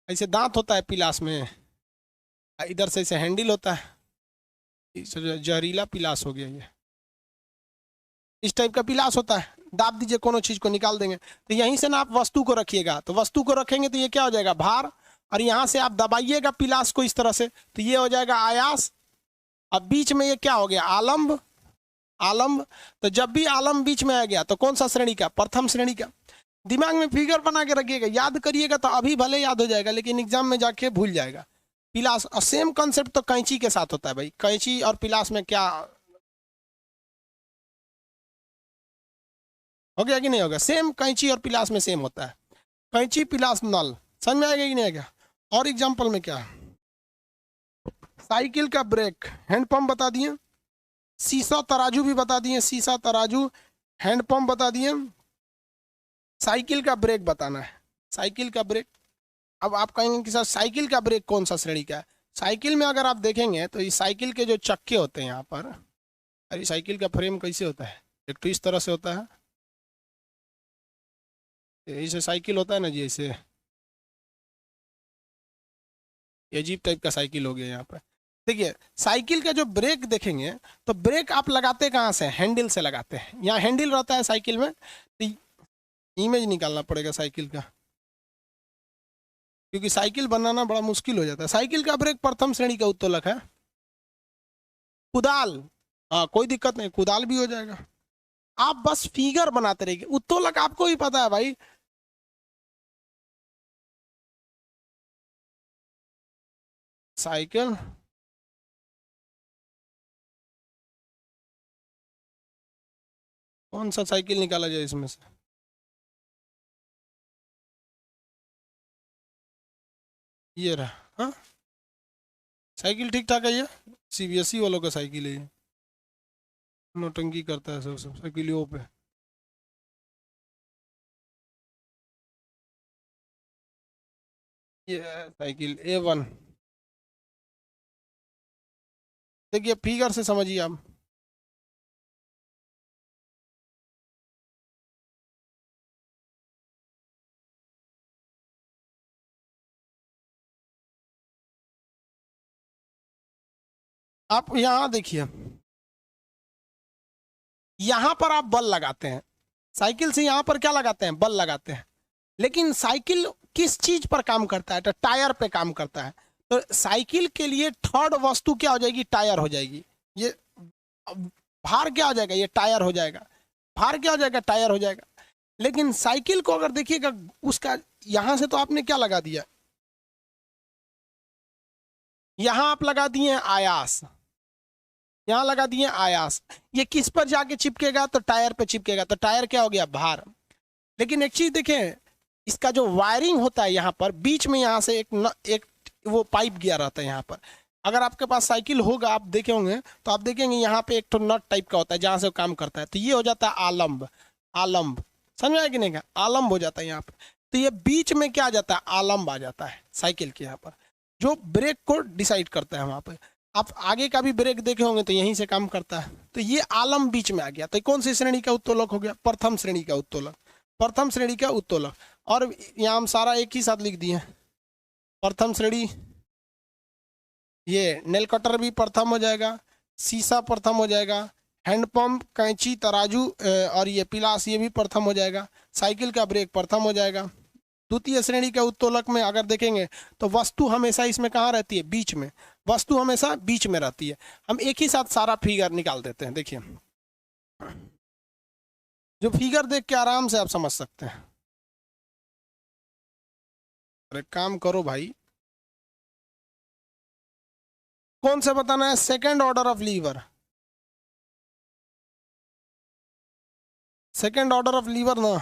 ऐसे दांत होता है पिलास में, इधर से ऐसे हैंडल होता है, जहरीला पिलास हो गया ये, इस टाइप का पिलास होता है। दाब दीजिए कोनो चीज को निकाल देंगे, तो यहीं से ना आप वस्तु को रखिएगा, तो वस्तु को रखेंगे तो ये क्या हो जाएगा, भार, और यहाँ से आप दबाइएगा पिलास को इस तरह से, तो ये हो जाएगा आयास। अब बीच में ये क्या हो गया, आलम्ब, आलम्ब। तो जब भी आलम्ब बीच में आ गया तो कौन सा श्रेणी का, प्रथम श्रेणी का। दिमाग में फिगर बना के रखिएगा, याद करिएगा तो अभी भले याद हो जाएगा, लेकिन एग्जाम में जाके भूल जाएगा। पिलास, और सेम कंसेप्ट तो कैंची के साथ होता है भाई, कैंची और पिलास में क्या हो गया कि नहीं होगा, सेम कैंची और पिलास में सेम होता है, कैंची पिलास नल, समझ में आएगा कि नहीं आएगा। और एग्जाम्पल में क्या, साइकिल का ब्रेक, हैंड पंप बता दिए, शीशा तराजू भी बता दिए, शीशा तराजू, हैंड पंप बता दिए, साइकिल का ब्रेक बताना है, साइकिल का ब्रेक। अब आप कहेंगे कि सर साइकिल का ब्रेक कौन सा श्रेणी का है, साइकिल में अगर आप देखेंगे तो इस साइकिल के जो चक्के होते हैं यहाँ पर, अरे साइकिल का फ्रेम कैसे होता है, एक तो इस तरह से होता है, ऐसे साइकिल होता है ना जी, ऐसे अजीब टाइप का साइकिल हो गया यहाँ पर। देखिए साइकिल का जो ब्रेक देखेंगे तो ब्रेक आप लगाते कहाँ से, हैंडल से लगाते हैं, यहाँ हैंडल रहता है साइकिल में, तो इमेज निकालना पड़ेगा साइकिल का, क्योंकि साइकिल बनाना बड़ा मुश्किल हो जाता है। साइकिल का ब्रेक प्रथम श्रेणी का उत्तोलक है। कुदाल, हाँ कोई दिक्कत नहीं, कुदाल भी हो जाएगा, आप बस फिगर बनाते रहिए। उत्तोलक आपको भी पता है भाई, साइकिल, कौन सा साइकिल निकाला जाए इसमें से, ये रहा, हाँ साइकिल ठीक ठाक है, ये सीबीएसई वालों का साइकिल है, ये नोटंकी करता है सब साइकिलों पे। ये साइकिल A1, देखिए फिगर से समझिए आप यहाँ देखिए, यहाँ पर आप बल लगाते हैं, साइकिल से यहाँ पर क्या लगाते हैं, बल लगाते हैं, लेकिन साइकिल किस चीज पर काम करता है, तो टायर पे काम करता है। तो साइकिल के लिए थर्ड वस्तु क्या हो जाएगी, टायर हो जाएगी। ये भार क्या हो जाएगा, ये टायर हो जाएगा, भार क्या हो जाएगा, टायर हो जाएगा। लेकिन साइकिल को अगर देखिएगा, उसका यहां से तो आपने क्या लगा दिया, यहां आप लगा दिए आयास, यहां लगा दिए आयास, ये किस पर जाके चिपकेगा, तो टायर पे चिपकेगा, तो टायर क्या हो गया, भार। लेकिन एक चीज देखें, इसका जो वायरिंग होता है यहाँ पर बीच में, यहाँ से एक वो पाइप गया रहता है यहाँ पर, अगर आपके पास साइकिल होगा, आप देखे होंगे, तो आप देखेंगे यहाँ पे एक तो नट टाइप का होता है जहाँ से वो काम करता है, तो ये हो जाता है आलम्ब। आलम्ब समझ में आया कि नहीं? का आलम्ब हो जाता है यहाँ पे। तो ये बीच में क्या आ जाता है? आलम्ब आ जाता है साइकिल के यहाँ पर, जो ब्रेक को डिसाइड करता है वहाँ पे। आप आगे का भी ब्रेक देखे होंगे तो यहीं से काम करता है। तो ये आलम बीच में आ गया, तो कौन सी श्रेणी का उत्तोलक हो गया? प्रथम श्रेणी का उत्तोलक। प्रथम श्रेणी का उत्तोलक। और यहाँ हम सारा एक ही साथ लिख दिए, प्रथम श्रेणी। ये नेल कटर भी प्रथम हो जाएगा, शीशा प्रथम हो जाएगा, हैंडपंप, कैंची, तराजू और ये पिलास ये भी प्रथम हो जाएगा। साइकिल का ब्रेक प्रथम हो जाएगा। द्वितीय श्रेणी के उत्तोलक में अगर देखेंगे तो वस्तु हमेशा इसमें कहाँ रहती है? बीच में। वस्तु हमेशा बीच में रहती है। हम एक ही साथ सारा फिगर निकाल देते हैं। देखिए, जो फिगर देख के आराम से आप समझ सकते हैं। अरे काम करो भाई, कौन सा बताना है? Second order of lever. Second order of lever ना।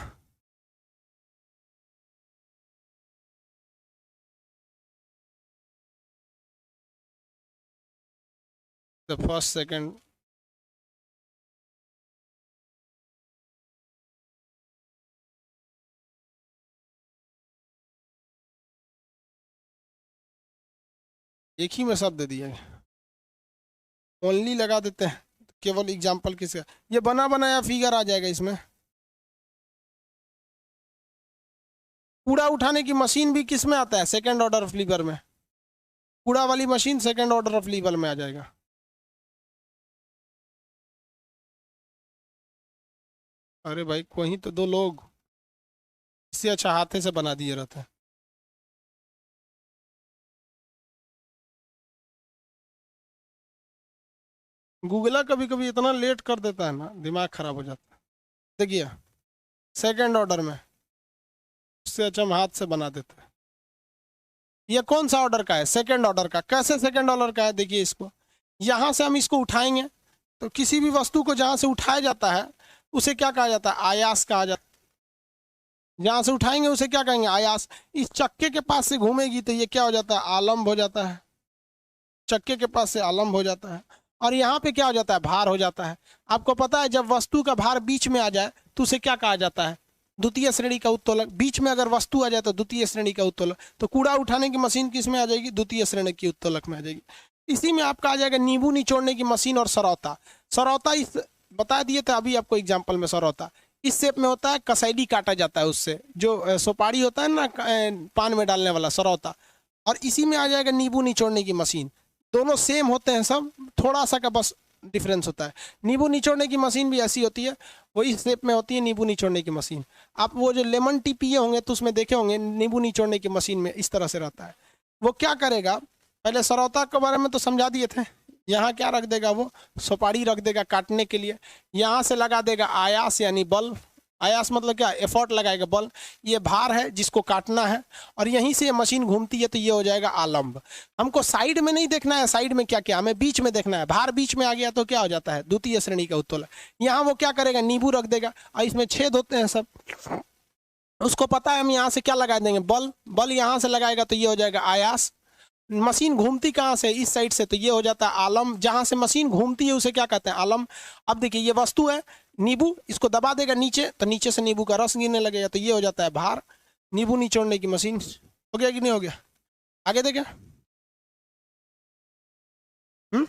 The first second. एक ही में सब दे दिया, ओनली लगा देते हैं, केवल एग्जाम्पल किसका? ये बना बनाया फिगर आ जाएगा इसमें। कूड़ा उठाने की मशीन भी किस में आता है? सेकेंड ऑर्डर ऑफ लीवर में। कूड़ा वाली machine second order of lever में आ जाएगा। अरे भाई कोई तो दो लोग, इससे अच्छा हाथे से बना दिए रहते हैं। गूगला कभी कभी इतना लेट कर देता है ना, दिमाग खराब हो जाता है। देखिए, सेकेंड ऑर्डर में, उससे अच्छा हम हाथ से बना देते हैं। ये कौन सा ऑर्डर का है? सेकेंड ऑर्डर का। कैसे सेकेंड ऑर्डर का है? देखिए इसको, यहाँ से हम इसको उठाएंगे तो किसी भी वस्तु को जहाँ से उठाया जाता है उसे क्या कहा जाता है? आयास कहा जाता है। जहाँ से उठाएंगे उसे क्या कहेंगे? आयास। इस चक्के के पास से घूमेगी तो ये क्या हो जाता है? आलम्ब हो जाता है। चक्के के पास से आलम्ब हो जाता है। और यहाँ पे क्या हो जाता है? भार हो जाता है। आपको पता है जब वस्तु का भार बीच में आ जाए तो उसे क्या कहा जाता है? द्वितीय श्रेणी का उत्तोलक। बीच में अगर वस्तु आ जाए तो द्वितीय श्रेणी का उत्तोलक। तो कूड़ा उठाने की मशीन किस में आ जाएगी? द्वितीय श्रेणी की उत्तोलक में आ जाएगी। इसी में आपका आ जाएगा नींबू निचोड़ने की मशीन और सरौता। सरौता इस बता दिए थे अभी आपको एग्जाम्पल में। सरौता इस शेप में होता है, कसैली काटा जाता है उससे, जो सुपारी होता है ना पान में डालने वाला, सरौता। और इसी में आ जाएगा नींबू निचोड़ने की मशीन। दोनों सेम होते हैं सब, थोड़ा सा का बस डिफरेंस होता है। नींबू निचोड़ने की मशीन भी ऐसी होती है, वही शेप में होती है नींबू निचोड़ने की मशीन। आप वो जो लेमन टी पिए होंगे तो उसमें देखे होंगे नींबू निचोड़ने की मशीन में इस तरह से रहता है। वो क्या करेगा? पहले सरौता के बारे में तो समझा दिए थे। यहाँ क्या रख देगा? वो सुपारी रख देगा काटने के लिए। यहाँ से लगा देगा आयास यानी बल। आयास मतलब क्या? एफर्ट लगाएगा, बल। ये भार है जिसको काटना है, और यहीं से ये मशीन घूमती है तो ये हो जाएगा आलम्ब। हमको साइड में नहीं देखना है, साइड में क्या क्या, हमें बीच में देखना है। भार बीच में आ गया तो क्या हो जाता है? द्वितीय श्रेणी का उत्तोलक। यहाँ वो क्या करेगा? नींबू रख देगा, और इसमें छेद होते हैं सब, उसको पता है हम यहाँ से क्या लगा देंगे? बल। बल यहाँ से लगाएगा तो ये हो जाएगा आयास। मशीन घूमती कहाँ से? इस साइड से, तो ये हो जाता है आलम। जहां से मशीन घूमती है उसे क्या कहते हैं? आलम। अब देखिए ये वस्तु है नींबू, इसको दबा देगा नीचे तो नीचे से नींबू का रस गिरने लगेगा तो ये हो जाता है भार। नींबू निचोड़ने की मशीन। हो गया कि नहीं हो गया? आगे देखें। हम्म।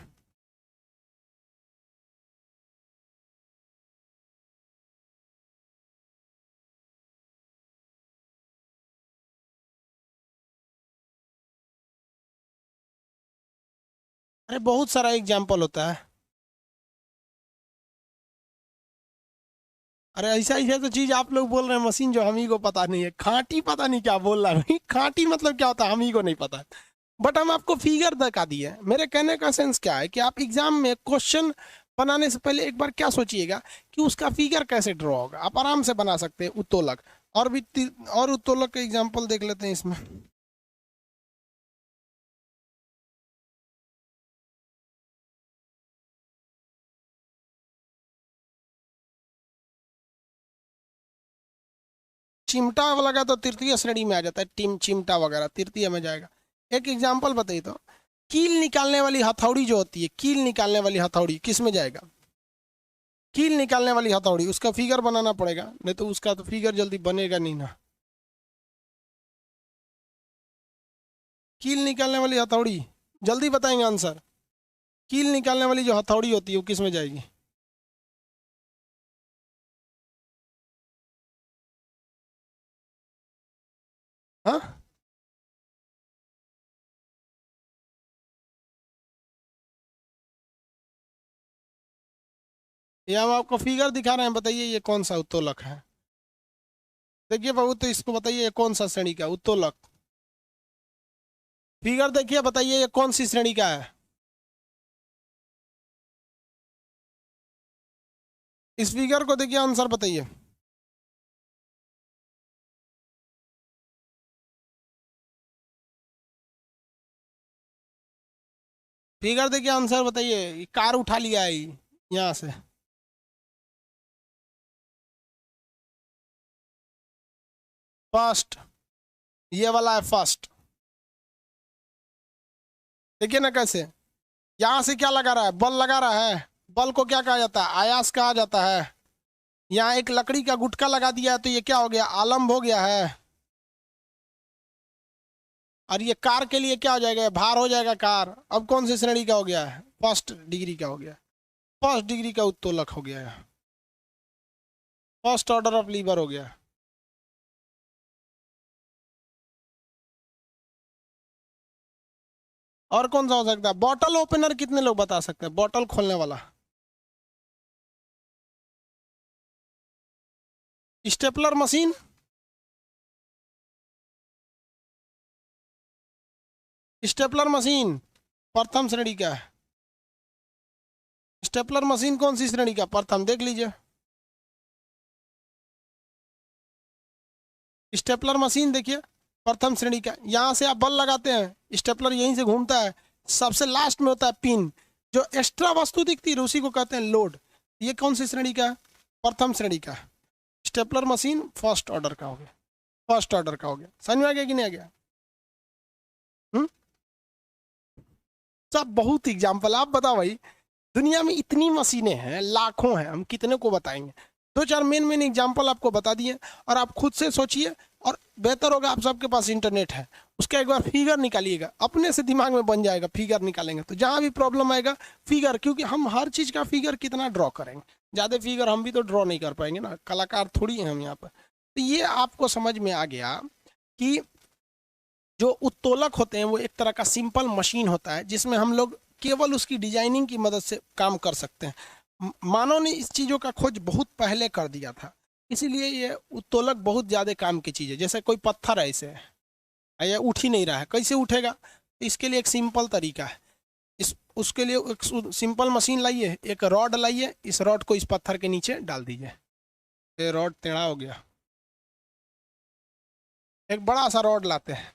अरे बहुत सारा एग्जाम्पल होता है। अरे ऐसा ऐसा तो चीज आप लोग बोल रहे हैं मशीन, जो हम ही को पता नहीं है। खांटी पता नहीं क्या बोल रहा है भाई। खांटी मतलब क्या होता है हम ही को नहीं पता है। बट हम आपको फिगर दिखा दिए हैं। मेरे कहने का सेंस क्या है कि आप एग्जाम में क्वेश्चन बनाने से पहले एक बार क्या सोचिएगा कि उसका फिगर कैसे ड्रॉ होगा। आप आराम से बना सकते हैं उत्तोलक। और भी और उत्तोलक का एग्जाम्पल देख लेते हैं इसमें। चिमटा वाला का तो तृतीय श्रेणी में आ जाता है। टीम चिमटा वगैरह तृतीय में जाएगा। एक एग्जाम्पल बताइए तो। कील निकालने वाली हथौड़ी जो होती है, कील निकालने वाली हथौड़ी किस में जाएगा? कील निकालने वाली हथौड़ी, उसका फिगर बनाना पड़ेगा, नहीं तो उसका तो फिगर जल्दी बनेगा नहीं ना। कील निकालने वाली हथौड़ी, जल्दी बताएंगे आंसर। कील निकालने वाली जो हथौड़ी होती है वो किस में जाएगी? हाँ, ये हम आपको फिगर दिखा रहे हैं, बताइए ये कौन सा उत्तोलक है? देखिए बाबू, तो इसको बताइए ये कौन सा श्रेणी का उत्तोलक? फिगर देखिए, बताइए ये कौन सी श्रेणी का है? इस फिगर को देखिए, आंसर बताइए। फिगर देखिए, आंसर बताइए। ये कार उठा लिया है यहाँ से। फर्स्ट, ये वाला है फर्स्ट। देखिए ना कैसे, यहाँ से क्या लगा रहा है? बल लगा रहा है। बल को क्या कहा जाता है? आयास कहा जाता है। यहाँ एक लकड़ी का गुटका लगा दिया है, तो ये क्या हो गया? आलम्ब हो गया है। और ये कार के लिए क्या हो जाएगा? भार हो जाएगा कार। अब कौन सी श्रेणी का हो गया है? फर्स्ट डिग्री का हो गया। फर्स्ट डिग्री का उत्तोलक हो गया है। फर्स्ट ऑर्डर ऑफ लीवर हो गया। और कौन सा हो सकता है? बॉटल ओपनर कितने लोग बता सकते हैं? बॉटल खोलने वाला। Stapler machine. स्टेपलर मशीन प्रथम श्रेणी का है। स्टेपलर मशीन कौन सी श्रेणी का? प्रथम, देख लीजिए। स्टेपलर मशीन देखिए, प्रथम श्रेणी का। यहाँ से आप बल लगाते हैं, स्टेपलर यहीं से घूमता है। सबसे लास्ट में होता है पिन, जो एक्स्ट्रा वस्तु दिखती है उसी को कहते हैं लोड। ये कौन सी श्रेणी का है? प्रथम श्रेणी का। स्टेपलर मशीन फर्स्ट ऑर्डर का हो गया। फर्स्ट ऑर्डर का हो गया। समझ में आ गया कि नहीं आ गया? हम्म। सब बहुत एग्जाम्पल। आप बताओ भाई, दुनिया में इतनी मशीनें हैं, लाखों हैं, हम कितने को बताएंगे? दो चार मेन मेन एग्जाम्पल आपको बता दिए, और आप खुद से सोचिए। और बेहतर होगा, आप सबके पास इंटरनेट है, उसका एक बार फिगर निकालिएगा, अपने से दिमाग में बन जाएगा। फिगर निकालेंगे तो जहाँ भी प्रॉब्लम आएगा, फिगर, क्योंकि हम हर चीज़ का फिगर कितना ड्रॉ करेंगे? ज़्यादा फिगर हम भी तो ड्रॉ नहीं कर पाएंगे ना, कलाकार थोड़ी हैं हम यहाँ पर। तो ये आपको समझ में आ गया कि जो उत्तोलक होते हैं वो एक तरह का सिंपल मशीन होता है, जिसमें हम लोग केवल उसकी डिजाइनिंग की मदद से काम कर सकते हैं। मानव ने इस चीज़ों का खोज बहुत पहले कर दिया था, इसीलिए ये उत्तोलक बहुत ज़्यादा काम की चीज़ है। जैसे कोई पत्थर ऐसे है, ये उठ ही नहीं रहा है, कैसे उठेगा? तो इसके लिए एक सिंपल तरीका है। इस उसके लिए एक सिंपल मशीन लाइए, एक रॉड लाइए, इस रॉड को इस पत्थर के नीचे डाल दीजिए, ये रॉड टेढ़ा हो गया। एक बड़ा सा रॉड लाते हैं,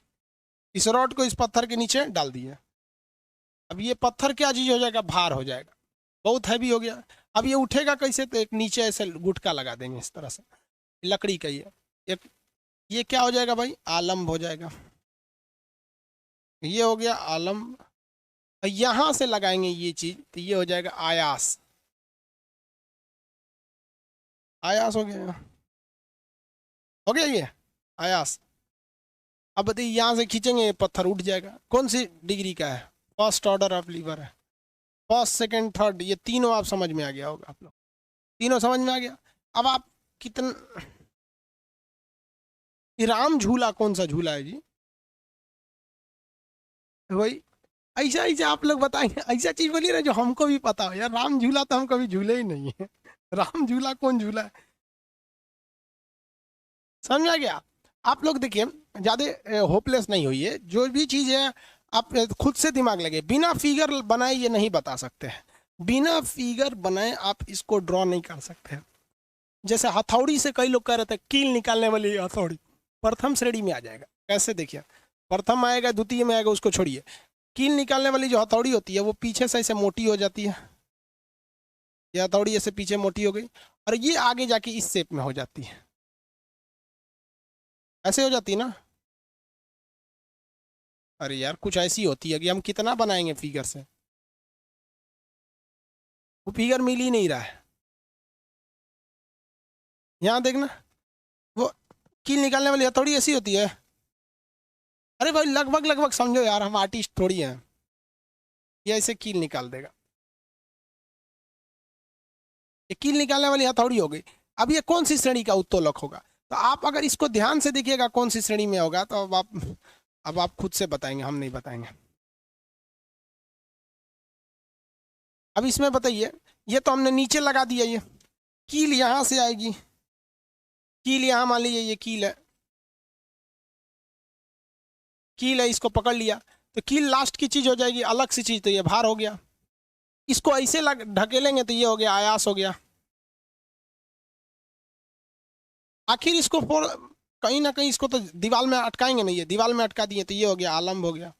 इस रॉड को इस पत्थर के नीचे डाल दिए। अब ये पत्थर क्या चीज हो जाएगा? भार हो जाएगा, बहुत हैवी हो गया। अब ये उठेगा कैसे? तो एक नीचे ऐसे गुटका लगा देंगे इस तरह से, लकड़ी का। ये एक, ये क्या हो जाएगा भाई? आलम्ब हो जाएगा। ये हो गया आलम्ब। यहां से लगाएंगे ये चीज, तो ये हो जाएगा आयास। आयास हो गया, हो गया ये आयास। अब बताइए, यहाँ से खींचेंगे ये पत्थर उठ जाएगा। कौन सी डिग्री का है? फर्स्ट ऑर्डर ऑफ लीवर है। फर्स्ट सेकंड थर्ड, ये तीनों आप समझ में आ गया होगा आप लोग। तीनों समझ में आ गया। अब आप कितन ये राम झूला कौन सा झूला है जी? वही, ऐसा ऐसा आप लोग बताएंगे, ऐसा चीज बोलिए ना जो हमको भी पता हो। यार राम झूला तो हम कभी झूले ही नहीं है। राम झूला कौन झूला है? समझ में आ गया? आप लोग देखिए, ज्यादा होपलेस नहीं होइए। जो भी चीज है आप खुद से दिमाग लगे, बिना फिगर बनाए ये नहीं बता सकते हैं। बिना फिगर बनाए आप इसको ड्रॉ नहीं कर सकते हैं। जैसे हथौड़ी से कई लोग कह रहे थे कील निकालने वाली हथौड़ी प्रथम श्रेणी में आ जाएगा। कैसे? देखिए, प्रथम आएगा, द्वितीय में आएगा, उसको छोड़िए। कील निकालने वाली जो हथौड़ी होती है वो पीछे से ऐसे मोटी हो जाती है। ये हथौड़ी ऐसे पीछे मोटी हो गई, और ये आगे जाके इस शेप में हो जाती है, ऐसे हो जाती है ना। अरे यार कुछ ऐसी होती है कि हम कितना बनाएंगे फिगर से, वो फिगर मिल ही नहीं रहा है। यहाँ देखना, वो कील निकालने वाली हथौड़ी ऐसी होती है। अरे भाई लगभग लगभग समझो यार, हम आर्टिस्ट थोड़ी हैं, ये ऐसे कील निकाल देगा। ये कील निकालने वाली हथौड़ी हो गई। अब ये कौन सी श्रेणी का उत्तोलक होगा? तो आप अगर इसको ध्यान से देखिएगा कौन सी श्रेणी में होगा, तो अब आप खुद से बताएंगे, हम नहीं बताएंगे। अब इसमें बताइए, ये तो हमने नीचे लगा दिया, ये कील यहां से आएगी, कील यहाँ मान लीजिए ये कील है, कील है, इसको पकड़ लिया, तो कील लास्ट की चीज हो जाएगी, अलग सी चीज, तो ये भार हो गया। इसको ऐसे ढकेलेंगे तो ये हो गया आयास हो गया। आखिर इसको कहीं ना कहीं इसको तो दीवार में अटकाएंगे नहीं, ये दीवार में अटका दिए तो ये हो गया आलम्ब हो गया।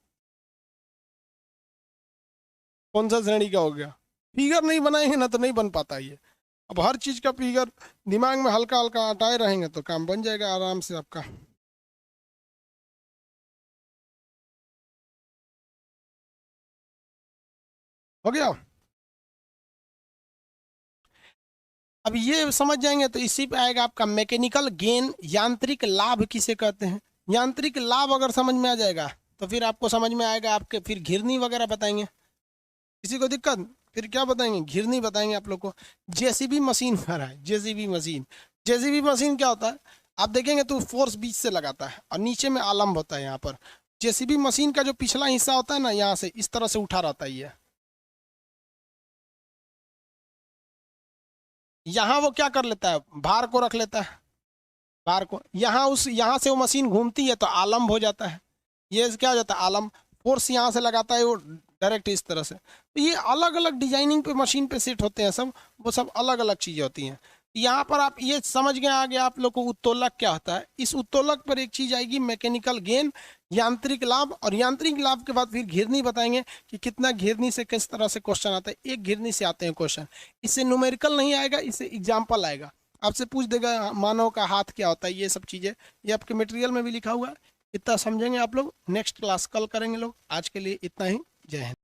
कौन सा श्रेणी का हो गया? फिगर नहीं बनाएंगे ना तो नहीं बन पाता ये। अब हर चीज का फिगर दिमाग में हल्का हल्का हटाए रहेंगे तो काम बन जाएगा आराम से आपका। हो गया। अब ये समझ जाएंगे तो इसी पे आएगा आपका मैकेनिकल गेन, यांत्रिक लाभ किसे कहते हैं। यांत्रिक लाभ अगर समझ में आ जाएगा तो फिर आपको समझ में आएगा, आपके फिर घिरनी वगैरह बताएंगे। किसी को दिक्कत, फिर क्या बताएंगे, घिरनी बताएंगे आप लोग को। जेसीबी मशीन कर रहा है, जेसीबी मशीन, जेसीबी मशीन क्या होता है आप देखेंगे तो फोर्स बीच से लगाता है और नीचे में आलम्ब होता है। यहाँ पर जेसीबी मशीन का जो पिछला हिस्सा होता है ना, यहाँ से इस तरह से उठा रहता है ये। यहाँ वो क्या कर लेता है, भार को रख लेता है, भार को यहाँ, उस यहाँ से वो मशीन घूमती है तो आलम्ब हो जाता है। ये क्या हो जाता है आलम्ब, फोर्स यहाँ से लगाता है वो डायरेक्ट इस तरह से। तो ये अलग अलग डिजाइनिंग पे मशीन पे सेट होते हैं सब, वो सब अलग अलग चीजें होती हैं। यहाँ पर आप ये समझ गए आगे आप लोग को उत्तोलक क्या होता है। इस उत्तोलक पर एक चीज आएगी मैकेनिकल गेन, यांत्रिक लाभ, और यांत्रिक लाभ के बाद फिर घिरनी बताएंगे कि कितना घिरनी से किस तरह से क्वेश्चन आता है। एक घिरनी से आते हैं क्वेश्चन, इससे न्यूमेरिकल नहीं आएगा, इससे एग्जाम्पल आएगा। आपसे पूछ देगा मानव का हाथ क्या होता है, ये सब चीजें ये आपके मटेरियल में भी लिखा हुआ है। इतना समझेंगे आप लोग, नेक्स्ट क्लास कल करेंगे लोग। आज के लिए इतना ही, जय हिंद।